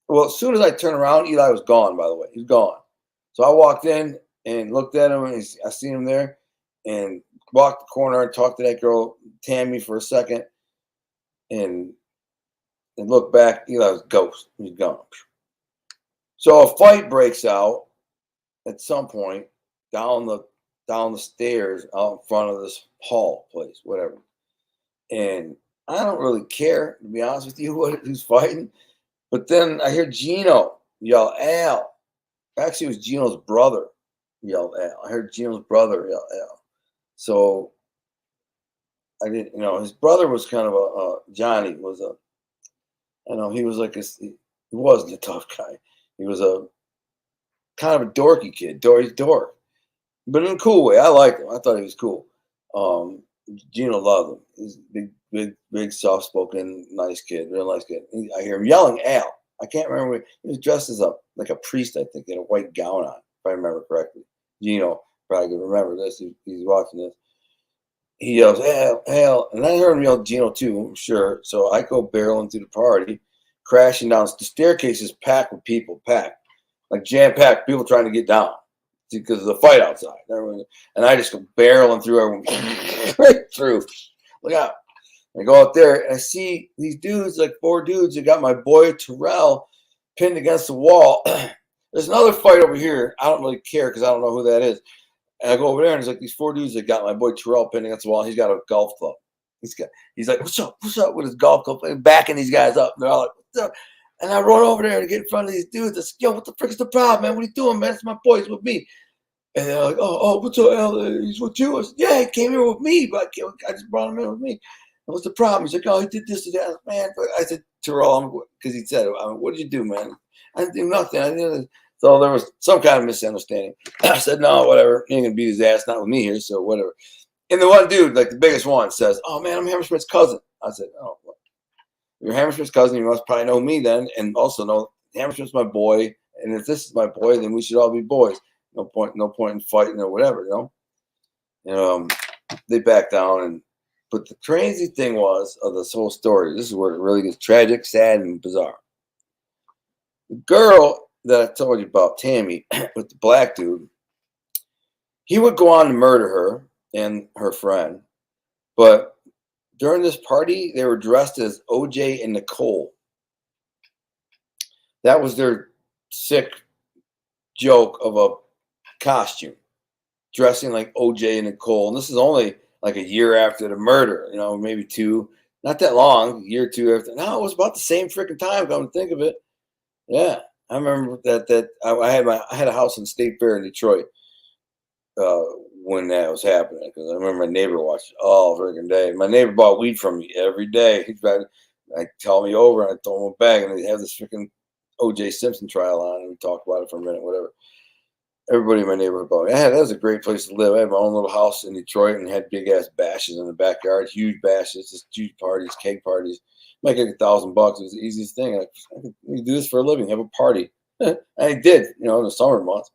well, as soon as I turned around, Eli was gone. By the way, he's gone. So I walked in and looked at him, and I seen him there, and walked the corner and talked to that girl Tammy for a second, and looked back. Eli was ghost. He's gone. So a fight breaks out at some point down the stairs out in front of this hall place, whatever. And I don't really care, to be honest with you, who's fighting. But then I hear Gino yell, Al. Actually, it was Gino's brother yelled Al. I heard Gino's brother yell Al. So I didn't, his brother was kind of Johnny was he was like he wasn't a tough guy. He was a kind of a dorky kid, dork, but in a cool way. I liked him. I thought he was cool. Gino loved him. He's a big, soft-spoken, nice kid, real nice kid. I hear him yelling, Al. I can't remember. He was dressed as like a priest, I think, in a white gown on, if I remember correctly. Gino probably could remember this. He's watching this. He yells, Al, Al. And I heard him yell Gino, too, I'm sure. So I go barreling through the party, crashing down. The staircase is packed with people, like jam-packed, people trying to get down because of the fight outside. And I just go barreling through everyone, right through. Look out. I go out there and I see these dudes, like 4 dudes that got my boy Terrell pinned against the wall. There's another fight over here. I don't really care because I don't know who that is. And I go over there and there's like these 4 dudes that got my boy Terrell pinned against the wall. He's got a golf club. He's like, what's up with his golf club? And backing these guys up. And they're all like, what's up? And I run over there to get in front of these dudes. I said, yo, what the frick is the problem, man? What are you doing, man? It's my boy. He's with me. And they're like, oh, what's up, Al? He's with you? I said, yeah, he came here with me, but I just brought him in with me. And what's the problem? He's like, oh, he did this and that. Man, I said, Terrell, because he said, what did you do, man? I didn't do nothing. So there was some kind of misunderstanding. I said, no, whatever. He ain't going to beat his ass, not with me here, so whatever. And the one dude, like the biggest one, says, oh, man, I'm Hammersmith's cousin. I said, oh, what? You're Hammersmith's cousin. You must probably know me then, and also know Hammersmith's my boy. And if this is my boy, then we should all be boys. No point in fighting or whatever, And they backed down. But the crazy thing was of this whole story. This is where it really gets tragic, sad, and bizarre. The girl that I told you about, Tammy, with the black dude, he would go on to murder her and her friend, but during this party, they were dressed as OJ and Nicole. That was their sick joke of a costume, dressing like OJ and Nicole. And this is only like a year after the murder, maybe 2, not that long, a year or 2 after. No, it was about the same freaking time, come to think of it. Yeah, I remember that I had a house in State Fair in Detroit when that was happening, because I remember my neighbor watched all freaking day. My neighbor bought weed from me every day. He'd call me over and I'd throw him a bag, and they'd have this freaking O.J. Simpson trial on, and we'd talk about it for a minute, whatever. Everybody in my neighborhood bought me. That was a great place to live. I had my own little house in Detroit and had big ass bashes in the backyard, huge bashes, just huge parties, cake parties. Make like $1,000. It was the easiest thing. I could do this for a living, have a party. And I did, in the summer months.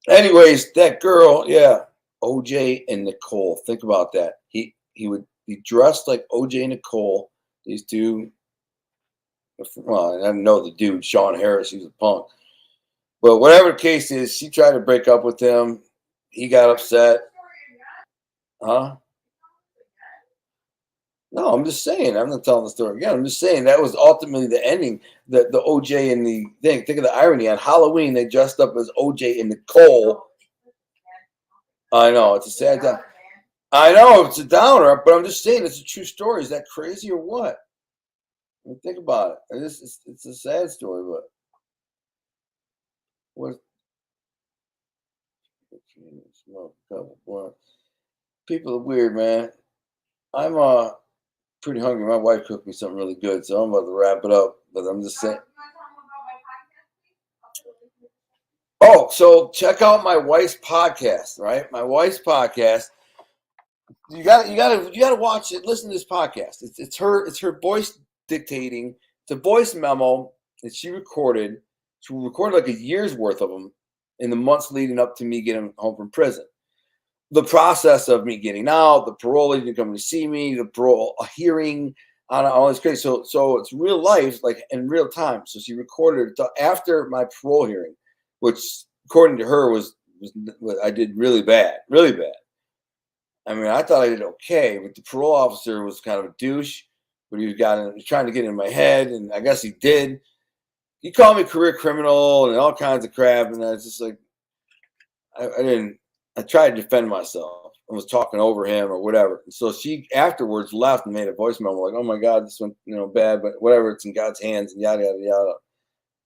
Anyways, that girl, yeah, OJ and Nicole. Think about that. He dressed like OJ and Nicole. These two. Well, I know the dude, Sean Harris. He was a punk. But whatever the case is, she tried to break up with him. He got upset. Huh? No, I'm just saying. I'm not telling the story again. I'm just saying that was ultimately the ending. The OJ and the thing. Think of the irony. On Halloween, they dressed up as OJ and Nicole. I know. It's a sad time. I know. It's a downer. But I'm just saying it's a true story. Is that crazy or what? I mean, think about it. And it's a sad story, but what? Smoke a couple blunts. People are weird, man. I'm pretty hungry. My wife cooked me something really good, so I'm about to wrap it up. But I'm just saying. Oh, so check out my wife's podcast, right? My wife's podcast. You gotta watch it. Listen to this podcast. It's her voice dictating. It's a voice memo that she recorded. She recorded like a year's worth of them in the months leading up to me getting home from prison. The process of me getting out, the parole agent coming to see me, the parole hearing, on all this crazy. So it's real life, like in real time. So she recorded it after my parole hearing, which according to her was I did really bad, really bad. I mean, I thought I did okay, but the parole officer was kind of a douche. But he was trying to get in my head, and I guess he did. He called me career criminal and all kinds of crap, and I was just like, I didn't. I tried to defend myself. I was talking over him or whatever. So she afterwards left and made a voice memo like, "Oh my God, this went bad, but whatever. It's in God's hands and yada yada yada."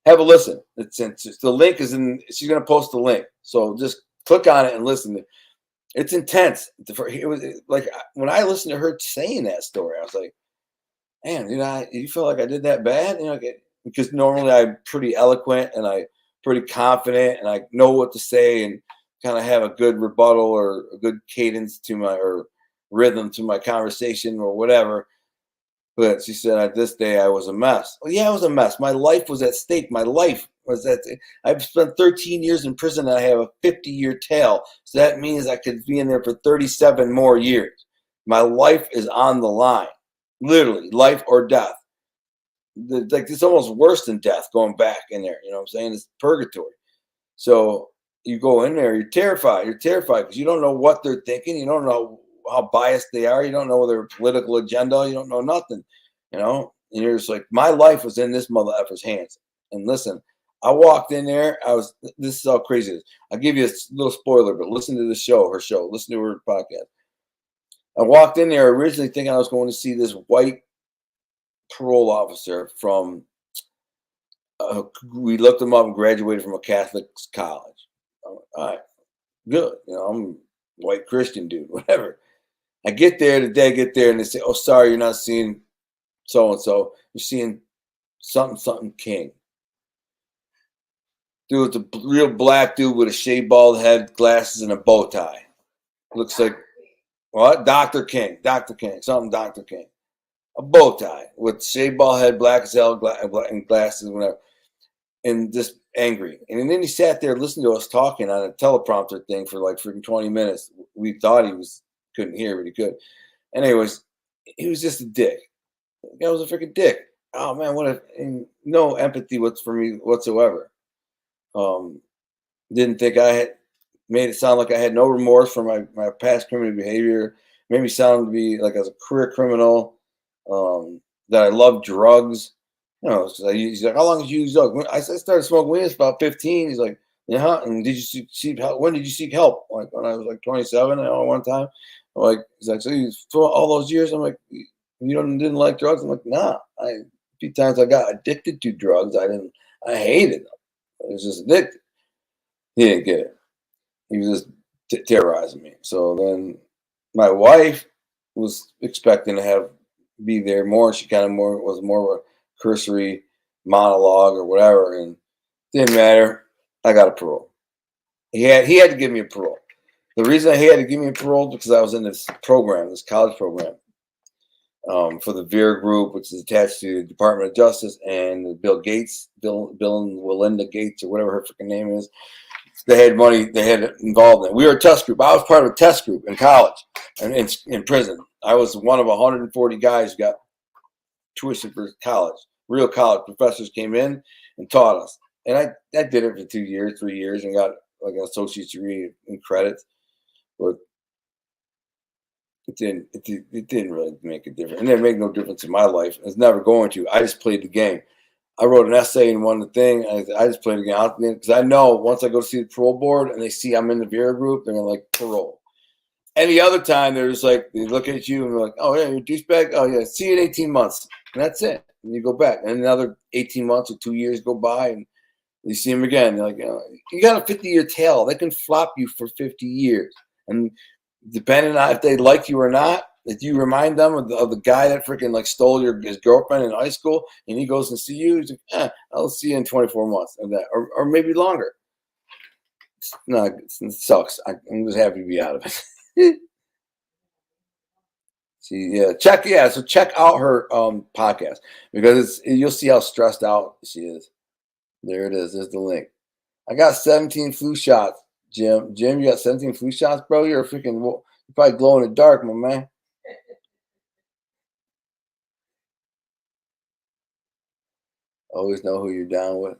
Have a listen. It's the link is in. She's gonna post the link, so just click on it and listen. It's intense. It was like when I listened to her saying that story, I was like, "Man, you feel like I did that bad?" Because normally I'm pretty eloquent and I pretty confident and I know what to say and kind of have a good rebuttal or a good cadence to my or rhythm to my conversation or whatever. But she said, "At this day, I was a mess." Well, yeah, I was a mess. My life was at stake. My life was at. I've spent 13 years in prison, and I have a 50-year tail. So that means I could be in there for 37 more years. My life is on the line, literally, life or death. Like it's almost worse than death going back in there. You know what I'm saying? It's purgatory. So you go in there, you're terrified. You're terrified because you don't know what they're thinking. You don't know how biased they are. You don't know their political agenda. You don't know nothing. And you're just like, my life was in this mother effer's hands. And listen, I walked in there. This is how crazy it is. I'll give you a little spoiler, but listen to her show, listen to her podcast. I walked in there originally thinking I was going to see this white parole officer from, we looked him up and graduated from a Catholic college. All right, good. I'm a white Christian dude, whatever. I get there, the day I get there, and they say, "Oh, sorry, you're not seeing so-and-so. You're seeing something King." Dude, it's a real black dude with a shaved bald head, glasses, and a bow tie. Looks like, what? Dr. King, something Dr. King. A bow tie with shaved bald head, black as hell, and glasses, whatever. And just angry. And then he sat there listening to us talking on a teleprompter thing for like freaking 20 minutes. We thought he couldn't hear, but he could. Anyways, he was just a dick. The guy was a freaking dick. Oh man, no empathy for me whatsoever. Didn't think I had made it sound like I had no remorse for my past criminal behavior. Made me sound to be like as a career criminal. That I love drugs. He's like, "How long did you use drugs?" I started smoking weed. It's about 15. He's like, "Yeah." And did you seek help? When did you seek help? Like when I was like 27. One time. He's like, "So you for all those years?" I'm like, "You didn't like drugs?" I'm like, "Nah." A few times I got addicted to drugs. I hated them. I was just addicted. He didn't get it. He was just terrorizing me. So then my wife was expecting to be there more. She kind of was more of a cursory monologue or whatever, and didn't matter. I got a parole. He had to give me a parole. The reason he had to give me a parole because I was in this college program, for the VEER group, which is attached to the Department of Justice and Bill and Melinda Gates, or whatever her freaking name is. They had money. They had involved in it. We were a test group. I was part of a test group in college and in prison. I was one of 140 guys who got tuition for college. Real college professors came in and taught us. And I did it for 2 years, 3 years, and got like an associate's degree in credits. But it didn't really make a difference. It didn't make no difference in my life. It's never going to. I just played the game. I wrote an essay and won the thing. I just played the game because I know once I go see the parole board and they see I'm in the VEER group, they're gonna like parole. Any other time, they're just like, they look at you and they're like, "Oh yeah, you're a douchebag. Oh yeah, see you in 18 months." And that's it. and you go back, and another 18 months or 2 years go by, and you see them again. You're like, you got a 50-year tail. They can flop you for 50 years. And depending on if they like you or not, if you remind them of the guy that freaking like stole his girlfriend in high school, and he goes and see you, he's like, I'll see you in 24 months or that, or maybe longer. No, it sucks. I'm just happy to be out of it. See, so check out her podcast, because you'll see how stressed out she is. There it is. There's the link. I got 17 flu shots, Jim. Jim, you got 17 flu shots, bro? You're probably glow in the dark, my man. Always know who you're down with.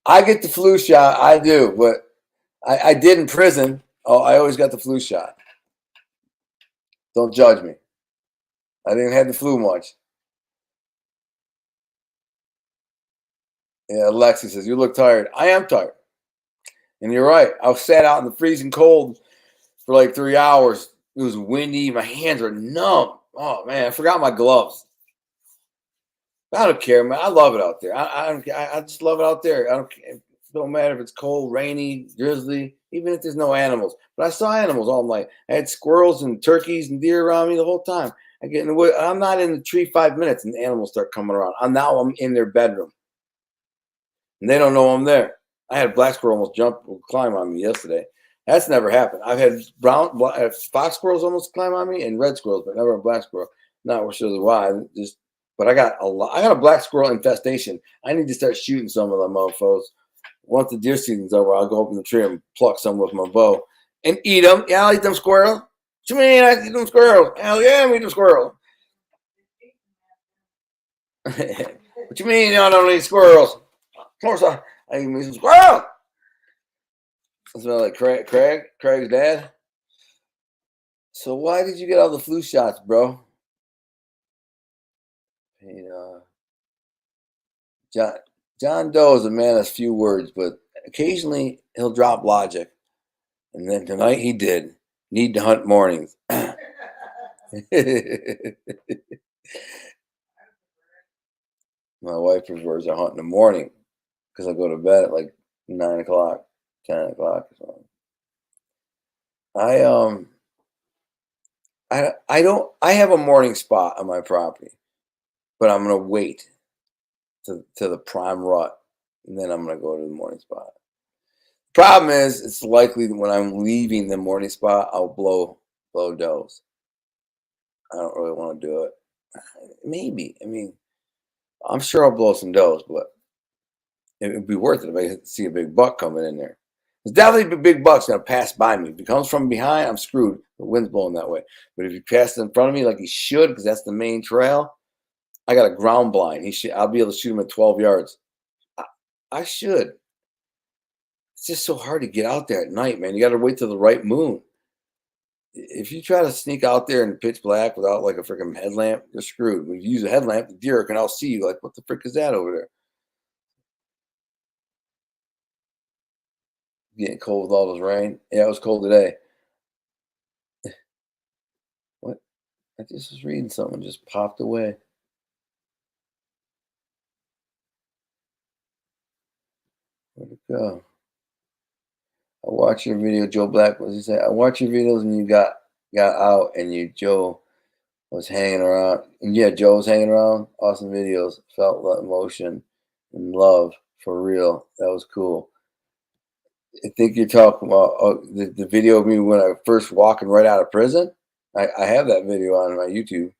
I get the flu shot. I do, but I did in prison. Oh, I always got the flu shot. Don't judge me. I didn't have the flu much. Yeah, Alexi says, you look tired. I am tired. And you're right. I was sat out in the freezing cold for like 3 hours. It was windy. My hands are numb. Oh, man, I forgot my gloves. I don't care, man. I love it out there. I just love it out there. I don't care. It don't matter if it's cold, rainy, drizzly, even if there's no animals. But I saw animals all night. I had squirrels and turkeys and deer around me the whole time. I get in the wood. I'm not in the tree 5 minutes, and the animals start coming around. I'm in their bedroom, and they don't know I'm there. I had a black squirrel almost climb on me yesterday. That's never happened. I've had fox squirrels almost climb on me, and red squirrels, but never a black squirrel. Not sure why. But I got a black squirrel infestation. I need to start shooting some of them mofos. Once the deer season's over, I'll go up in the tree and pluck some with my bow and eat them. Yeah, I'll eat them squirrels. What you mean I eat them squirrels? Hell yeah, I'm eating squirrels. What you mean I don't eat squirrels? Of course I eat me some squirrels. I smell like Craig's dad. So why did you get all the flu shots, bro? John Doe is a man of few words, but occasionally he'll drop logic. And then tonight he did. Need to hunt mornings. My wife prefers I hunt in the morning because I go to bed at like 9 o'clock, 10 o'clock or something. I have a morning spot on my property, but I'm gonna wait to the prime rut, and then I'm gonna go to the morning spot. Problem is, it's likely that when I'm leaving the morning spot, I'll blow does. I don't really want to do it. Maybe. I mean, I'm sure I'll blow some does, but it would be worth it if I see a big buck coming in there. There's definitely a big buck's gonna pass by me. If he comes from behind, I'm screwed. The wind's blowing that way. But if he passes in front of me like he should, because that's the main trail, I got a ground blind. I'll be able to shoot him at 12 yards. I should. It's just so hard to get out there at night, man. You got to wait till the right moon. If you try to sneak out there in pitch black without like a freaking headlamp, you're screwed. When you use a headlamp, the deer can all see you. Like, what the frick is that over there? Getting cold with all this rain. Yeah, it was cold today. What? I just was reading something, just popped away. Where'd it go? I watch your video, Joe Black. What does he say? I watch your videos and you got out and Joe was hanging around. And yeah, Joe was hanging around. Awesome videos. Felt the emotion and love for real. That was cool. I think you're talking about the video of me when I first walking right out of prison. I have that video on my YouTube.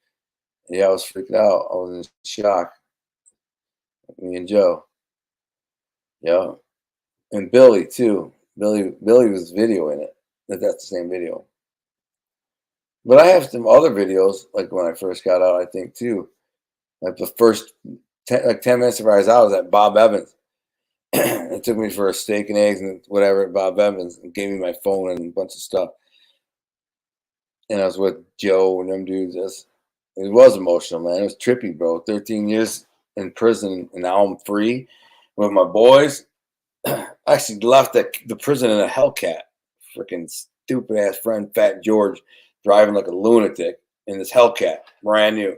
Yeah, I was freaked out. I was in shock. Me and Joe. Yeah. And Billy too. Billy was videoing it. That's the same video. But I have some other videos, like when I first got out, I think too. Like the first 10 minutes of I was out, I was at Bob Evans. It took me for a steak and eggs and whatever at Bob Evans and gave me my phone and a bunch of stuff. And I was with Joe and them dudes. It was emotional, man. It was trippy, bro. 13 years in prison and now I'm free with my boys. I actually left the prison in a Hellcat. Freaking stupid ass friend, Fat George, driving like a lunatic in this Hellcat, brand new.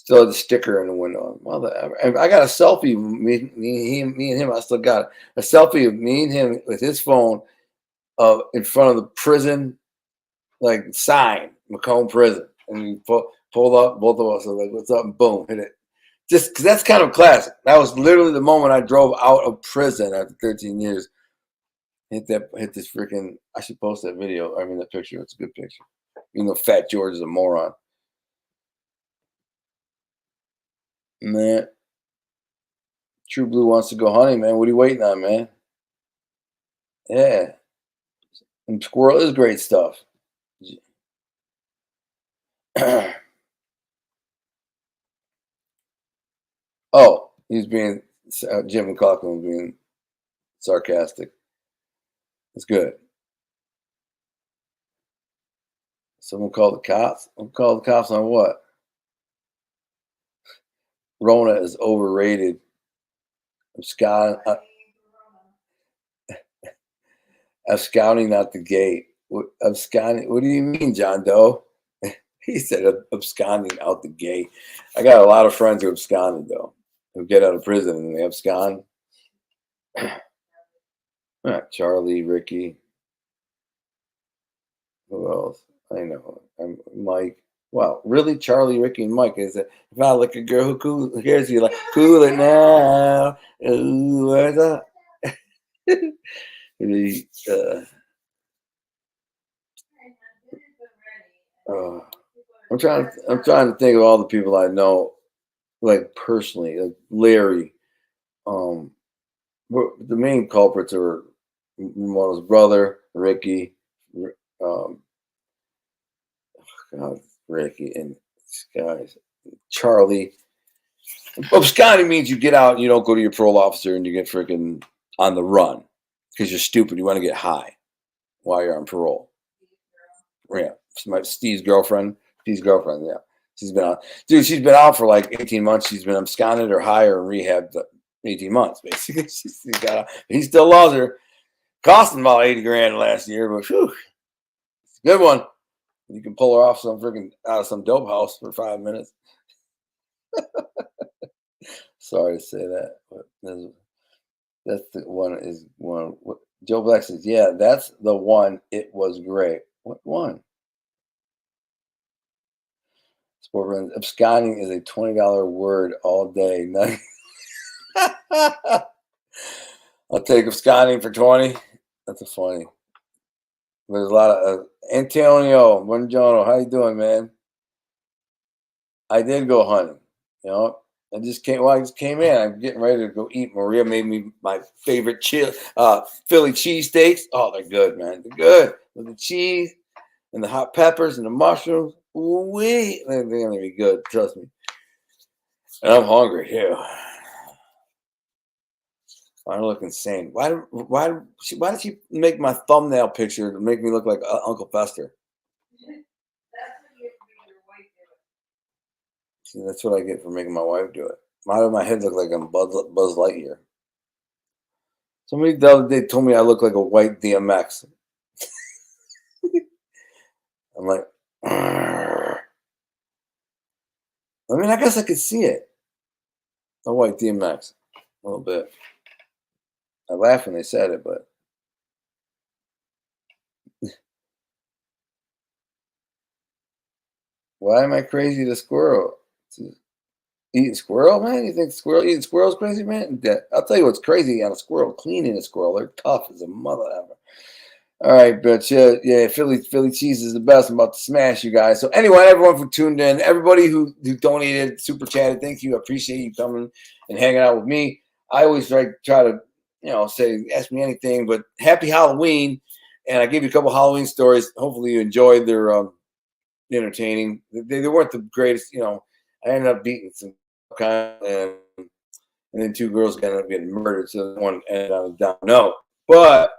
Still had the sticker in the window. I got a selfie of me and him. I still got a selfie of me and him with his phone in front of the prison like sign, Macomb Prison. And we pulled up, both of us are like, what's up? And boom, hit it. Just because that's kind of classic. That was literally the moment I drove out of prison after 13 years. Hit this freaking, I should post that video. I mean, that picture. It's a good picture. Even though Fat George is a moron. Man. True Blue wants to go hunting, man. What are you waiting on, man? Yeah. And squirrel is great stuff. Oh, he's being, Jim McLaughlin was being sarcastic. It's good. Someone called the cops? Call the cops on what? Rona is overrated. I'm scouting out the gate. Absconding? What do you mean, John Doe? He said absconding out the gate. I got a lot of friends who absconded, though, who get out of prison and they abscond. Charlie, Ricky. Who else? I know. Mike. Wow, really? Charlie, Ricky, and Mike. Is it? If I like a girl who cares, you like cool it now. Ooh, what's up? I'm trying to think of all the people I know, like personally, like Larry. The main culprits are Ramona's brother, Ricky, um, God, Ricky, and guys, Charlie. Absconding means you get out and you don't go to your parole officer and you get freaking on the run because you're stupid. You want to get high while you're on parole. Yeah, Steve's girlfriend. Yeah, she's been out. Dude, she's been out for like 18 months. She's been absconded or higher and rehabbed 18 months basically. He still loves her. Cost him about 80 grand last year, but whew, it's a good one. You can pull her off out of some dope house for 5 minutes. Sorry to say that, but that's the one. Is one. What, Joe Black says, yeah, that's the one. It was great. What one? Sport runs. Absconding is a $20 word all day. I'll take absconding for 20. That's a funny. There's a lot of Antonio, Buongiorno. How you doing, man? I did go hunting. You know, I just came in. I'm getting ready to go eat. Maria made me my favorite Philly cheesesteaks. Oh, they're good, man. They're good with the cheese and the hot peppers and the mushrooms. They're gonna be good. Trust me. And I'm hungry too. I look insane. Why did she make my thumbnail picture to make me look like Uncle Fester? See, that's what I get for making my wife do it. Why does my head look like I'm Buzz Lightyear? Somebody the other day told me I look like a white DMX. I'm like, I mean, I guess I could see it. A white DMX, a little bit. I laughed when they said it, but why am I crazy to squirrel? Eating squirrel, man? You think eating squirrel's crazy, man? I'll tell you what's crazy on a squirrel. Cleaning a squirrel, they're tough as a mother ever. All right, but yeah, Philly cheese is the best. I'm about to smash you guys. So anyway, everyone who tuned in, everybody who donated, super chatted, thank you. I appreciate you coming and hanging out with me. I always try to say ask me anything, but happy Halloween. And I gave you a couple Halloween stories. Hopefully you enjoyed. They're entertaining. They weren't the greatest. I ended up beating some and then 2 girls ended up getting murdered. So one ended on a down note. But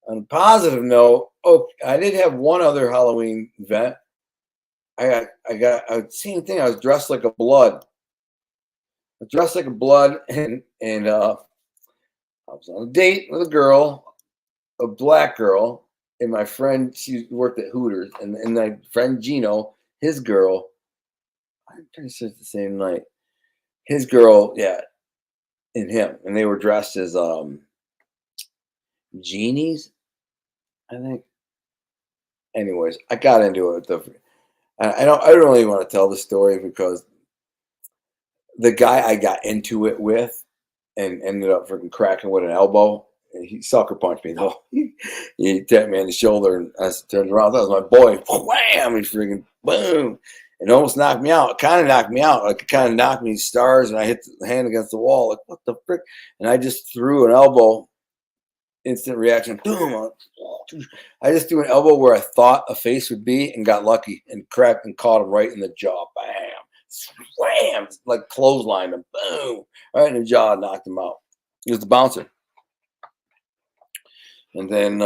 on a positive note, I did have one other Halloween event. I got same thing. I was dressed like a blood. And I was on a date with a girl, a black girl, and my friend. She worked at Hooters, and my friend Gino, his girl. I'm pretty sure it's the same night. His girl, yeah, and him, and they were dressed as genies, I think. Anyways, I got into it. I don't really want to tell the story because the guy I got into it with and ended up freaking cracking with an elbow. He sucker punched me though. He tapped me on the shoulder and I turned around. That was my boy. Wham! He freaking boom. It almost knocked me out. It kind of knocked me out. Like it kind of knocked me stars and I hit the hand against the wall. Like, what the frick? And I just threw an elbow. Instant reaction. Boom. I just threw an elbow where I thought a face would be and got lucky and cracked and caught him right in the jaw. Bam. Slam. Like clotheslined him. Boom. Right in the jaw. Knocked him out. He was the bouncer. And then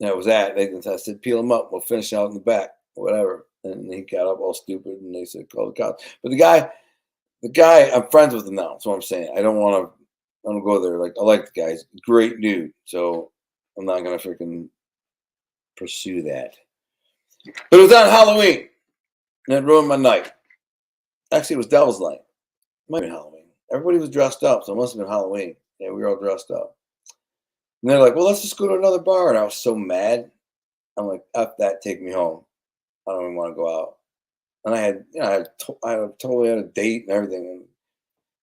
that was that. I said, peel him up. We'll finish out in the back. Whatever. And he got up all stupid and they said, call the cops. But the guy, I'm friends with him now. That's what I'm saying. I don't go there. Like, I like the guy. He's a great dude. So I'm not going to freaking pursue that. But it was on Halloween. And it ruined my night. Actually, it was Devil's Night. It might have been Halloween. Everybody was dressed up. So it must have been Halloween. Yeah, we were all dressed up. And they're like, well, let's just go to another bar. And I was so mad. I'm like, F that, take me home. I don't even want to go out. And I totally had a date and everything. And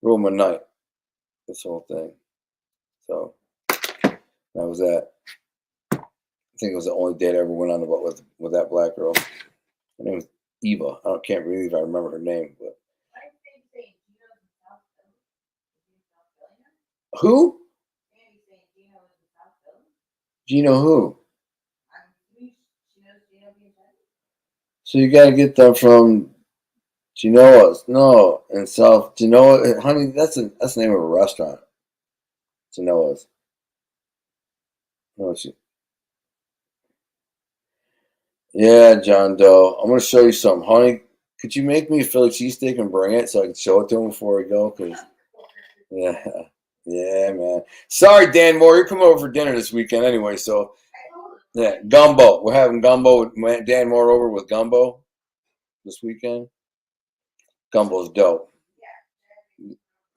ruined my night. This whole thing. So that was that. I think it was the only date I ever went on with that black girl. Her name was Eva. I can't believe I remember her name. But who? Gino who? So you got to get them from Genoa's. No, in South Genoa. Honey, that's the name of a restaurant. Genoa's. No, yeah, John Doe. I'm going to show you something. Honey, could you make me a Philly cheesesteak and bring it so I can show it to him before we go? Cause, yeah. Yeah, man. Sorry, Dan Moore. You're coming over for dinner this weekend anyway, so yeah, gumbo. We're having gumbo with Dan Moore over with gumbo this weekend. Gumbo's dope.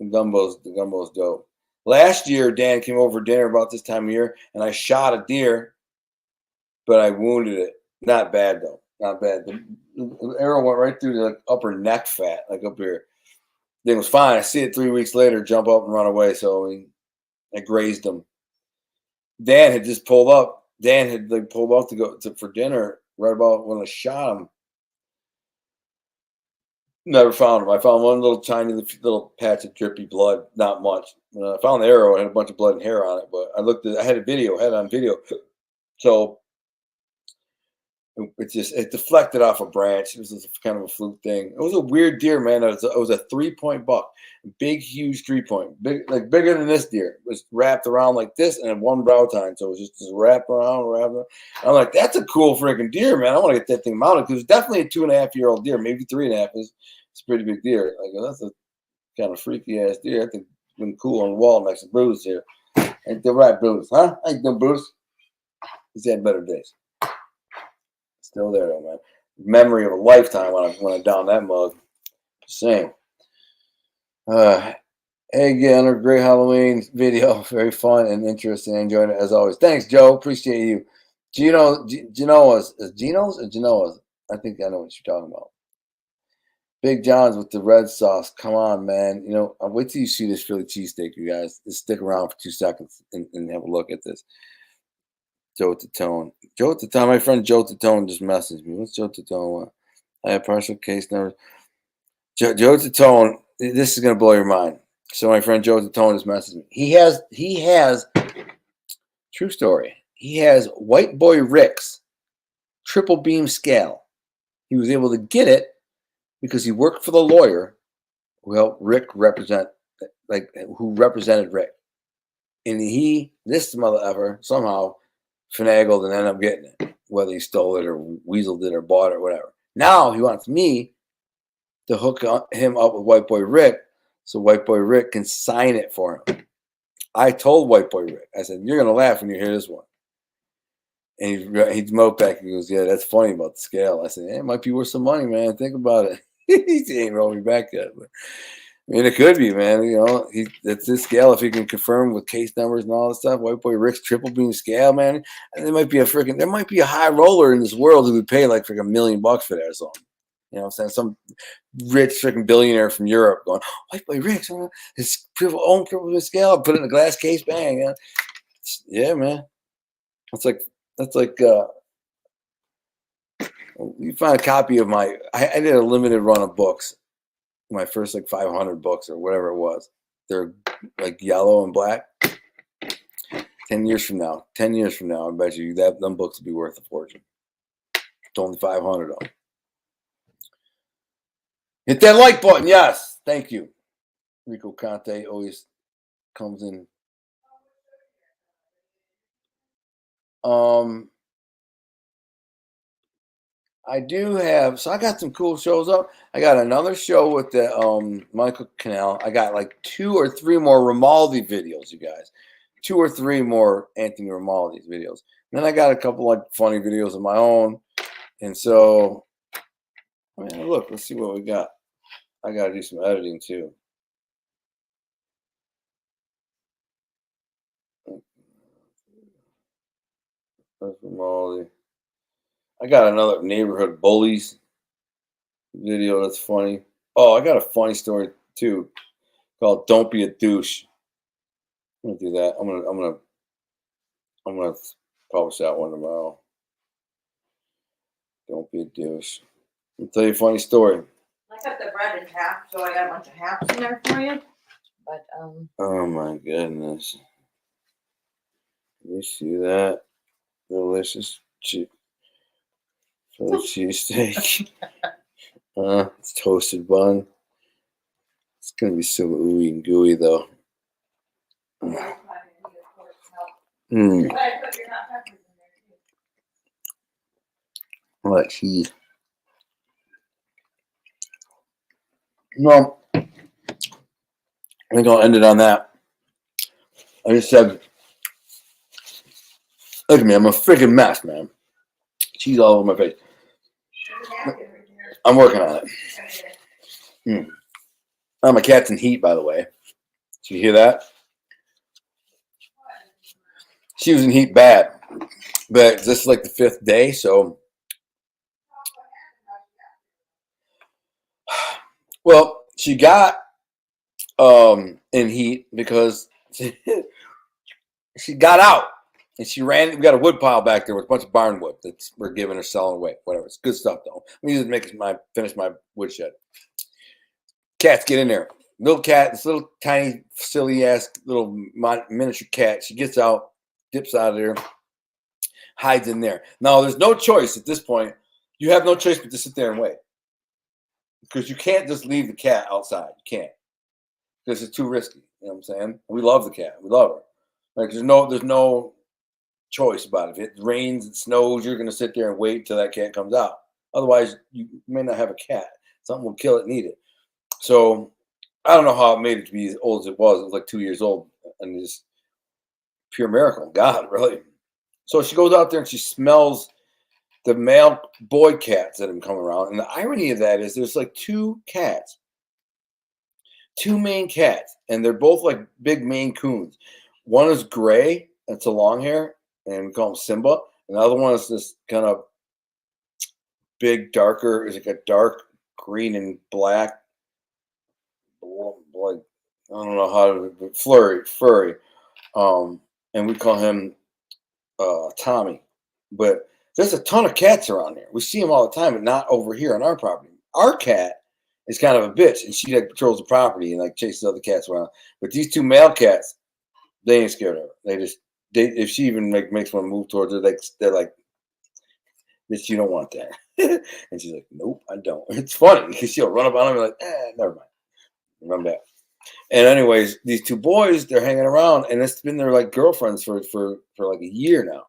The gumbo's dope. Last year, Dan came over for dinner about this time of year, and I shot a deer, but I wounded it. Not bad though. Not bad. The arrow went right through the upper neck fat, like up here. It was fine. I see it 3 weeks later, jump up and run away. So I grazed him. Dan had just pulled up. Dan had pulled up to go for dinner right about when I shot him. Never found him. I found one little tiny little patch of drippy blood. Not much. I found the arrow. It had a bunch of blood and hair on it. But I had it on video. So it deflected off a branch. It was just kind of a fluke thing. It was a weird deer, man. It was a 3-point buck, big, huge 3-point, bigger than this deer. It was wrapped around like this and had one brow tine, so it was just wrapped around. I'm like, that's a cool freaking deer, man. I want to get that thing mounted because it's definitely a 2.5-year-old deer, maybe 3.5. It's a pretty big deer. Like that's a kind of freaky ass deer. I think it's been cool on the wall next to Bruce here. Ain't the right Bruce, huh? Ain't no Bruce. He's had better days. Still there though, man. Memory of a lifetime when I down that mug. Just saying. Hey, again, a great Halloween video. Very fun and interesting. Enjoyed it as always. Thanks, Joe. Appreciate you. Genoa's or Genoa's? I think I know what you're talking about. Big John's with the red sauce. Come on, man. I'll wait till you see this Philly cheesesteak, you guys. Just stick around for 2 seconds and have a look at this. Joe Tatone. My friend Joe Tatone just messaged me. What's Joe Tatone want? I have partial case numbers. Joe Tatone, this is going to blow your mind. So my friend Joe Tatone just messaged me. He has, true story, he has White Boy Rick's triple beam scale. He was able to get it because he worked for the lawyer who represented Rick. And this mother ever, somehow finagled and ended up getting it, whether he stole it or weaseled it or bought it or whatever. Now he wants me to hook him up with White Boy Rick so White Boy Rick can sign it for him. I told White Boy Rick, I said, you're going to laugh when you hear this one. And he smoked back and he goes, yeah, that's funny about the scale. I said, it might be worth some money, man. Think about it. He ain't rolled me back yet. But, I mean, it could be, man. You know, that's his scale. If he can confirm with case numbers and all that stuff, White Boy Rick's triple beam scale, man. And there might be a high roller in this world who would pay like $1 million for that or something. You know what I'm saying? Some rich freaking billionaire from Europe going, White Boy Rick's his own triple beam scale, put it in a glass case, bang. Yeah, man. That's like you find a copy of I did a limited run of books. My first like 500 books or whatever it was. They're like yellow and black. 10 years from now, I bet you that them books will be worth a fortune. It's only 500 of them. Hit that like button, yes. Thank you. Rico Conte always comes in. I do have, so I got some cool shows up. I got another show with the Michael Canal. I got like 2 or 3 more Romaldi videos, you guys. 2 or 3 more Anthony Romaldi's videos. And then I got a couple like funny videos of my own. And so, man, look, let's see what we got. I got to do some editing too. That's Romaldi. I got another neighborhood bullies video that's funny. Oh, I got a funny story too called "Don't Be a Douche." I'm gonna do that. I'm gonna publish that one tomorrow. Don't be a douche. I'll tell you a funny story. I cut the bread in half, so I got a bunch of halves in there for you. But Oh my goodness! You see that delicious cheesesteak? It's toasted bun. It's gonna be so ooey and gooey though. All that cheese. No, I think I'll end it on that. I just said, look at me, I'm a freaking mess, man. Cheese all over my face. I'm working on it. Oh, my cat's in heat, by the way. Did you hear that? She was in heat bad. But this is like the 5th day, so. Well, she got in heat because she got out and she ran. We got a wood pile back there with a bunch of barn wood that we're giving or selling away. Whatever. It's good stuff, though. We need to finish my woodshed. Cats get in there. Little cat, this little tiny, silly ass little miniature cat. She gets out, dips out of there, hides in there. Now, there's no choice at this point. You have no choice but to sit there and wait. Because you can't just leave the cat outside. You can't. Because it's too risky. You know what I'm saying? We love the cat. We love her. Like there's no choice about it. If it rains, it snows, you're gonna sit there and wait until that cat comes out. Otherwise, you may not have a cat. Something will kill it and eat it. So I don't know how it made it to be as old as it was. It was like 2 years old. And just pure miracle. God, really. So she goes out there and she smells the male boy cats that have come around. And the irony of that is there's like 2 cats. 2 Maine cats. And they're both like big Maine Coons. One is gray. That's a long hair. And we call him Simba. And the other one is this kind of big, darker. It's like a dark green and black. Like, I don't know how to, furry. And we call him Tommy. But there's a ton of cats around here. We see them all the time, but not over here on our property. Our cat is kind of a bitch, and she like patrols the property and like chases other cats around. But these 2 male cats, they ain't scared of her. If she even makes one move towards her, they're like, bitch, you don't want that. And she's like, nope, I don't. It's funny because she'll run up on him and like, never mind. Run back. And anyways, these 2 boys, they're hanging around, and it's been their like girlfriends for like a year now.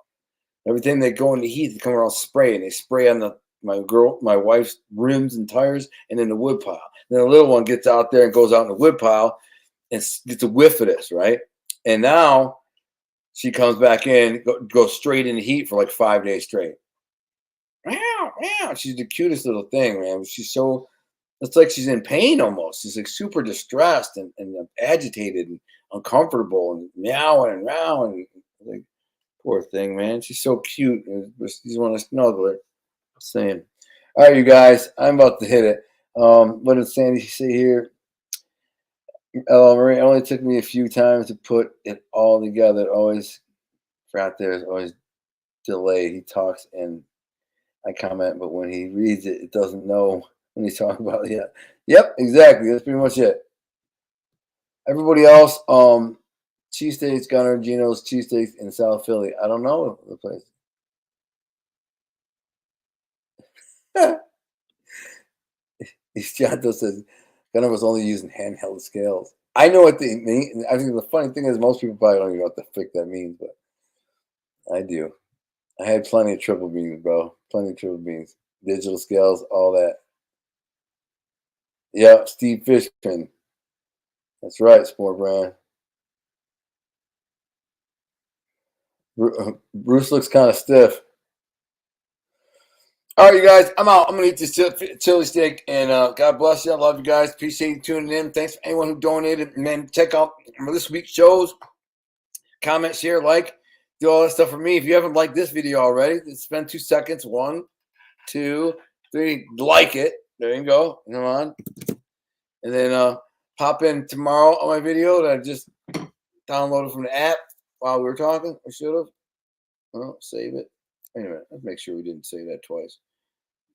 Every time they go in the heat, they come around spray, and they spray on my wife's rims and tires, and in the wood pile. Then the little one gets out there and goes out in the wood pile and gets a whiff of this, right? And now she comes back in, goes straight in the heat for like 5 days straight. She's the cutest little thing, man. She's so it's like she's in pain almost. She's like super distressed and agitated and uncomfortable and meowing and meowing. Like, poor thing, man. She's so cute. You just want to snuggle her. Same. All right, you guys. I'm about to hit it. What did Sandy say here? Hello, Marie. It only took me a few times to put it all together. It always forgot there's always delayed. He talks and I comment, but when he reads it, it doesn't know when he's talking about it yet. Yep, exactly. That's pretty much it. Everybody else, cheesesteaks, Gunner, Gino's cheesesteaks in South Philly. I don't know the place. Gianto says Gunner was only using handheld scales. I know what they mean. I think the funny thing is most people probably don't even know what the frick that means, but I do. I had plenty of triple beans, bro. Plenty of triple beans. Digital scales, all that. Yep, Steve Fishman. That's right, Sport Brand. Bruce looks kind of stiff. All right, you guys, I'm out. I'm going to eat this chili steak, and God bless you. I love you guys. Appreciate you tuning in. Thanks for anyone who donated. And then check out this week's shows. Comment, share, like, do all that stuff for me. If you haven't liked this video already, spend 2 seconds. 1, 2, 3. Like it. There you go. Come on. And then pop in tomorrow on my video that I just downloaded from the app while we were talking. I should have. Well, save it. Anyway, let's make sure we didn't say that twice.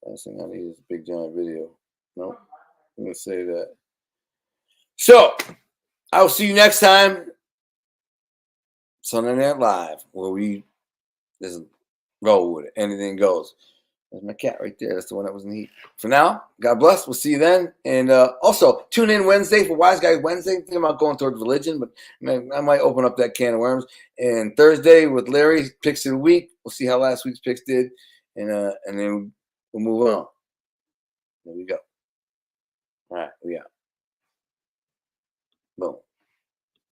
Last thing I need is a big giant video. No, I'm going to say that. So, I will see you next time. Sunday Night Live, where we just roll with it. Anything goes. There's my cat right there. That's the one that was in the heat. For now, God bless. We'll see you then. And also, tune in Wednesday for Wise Guys Wednesday. Thinking about going towards religion, but I might open up that can of worms. And Thursday with Larry, picks of the week. We'll see how last week's picks did. And then we'll move on. There we go. All right, we out. Boom.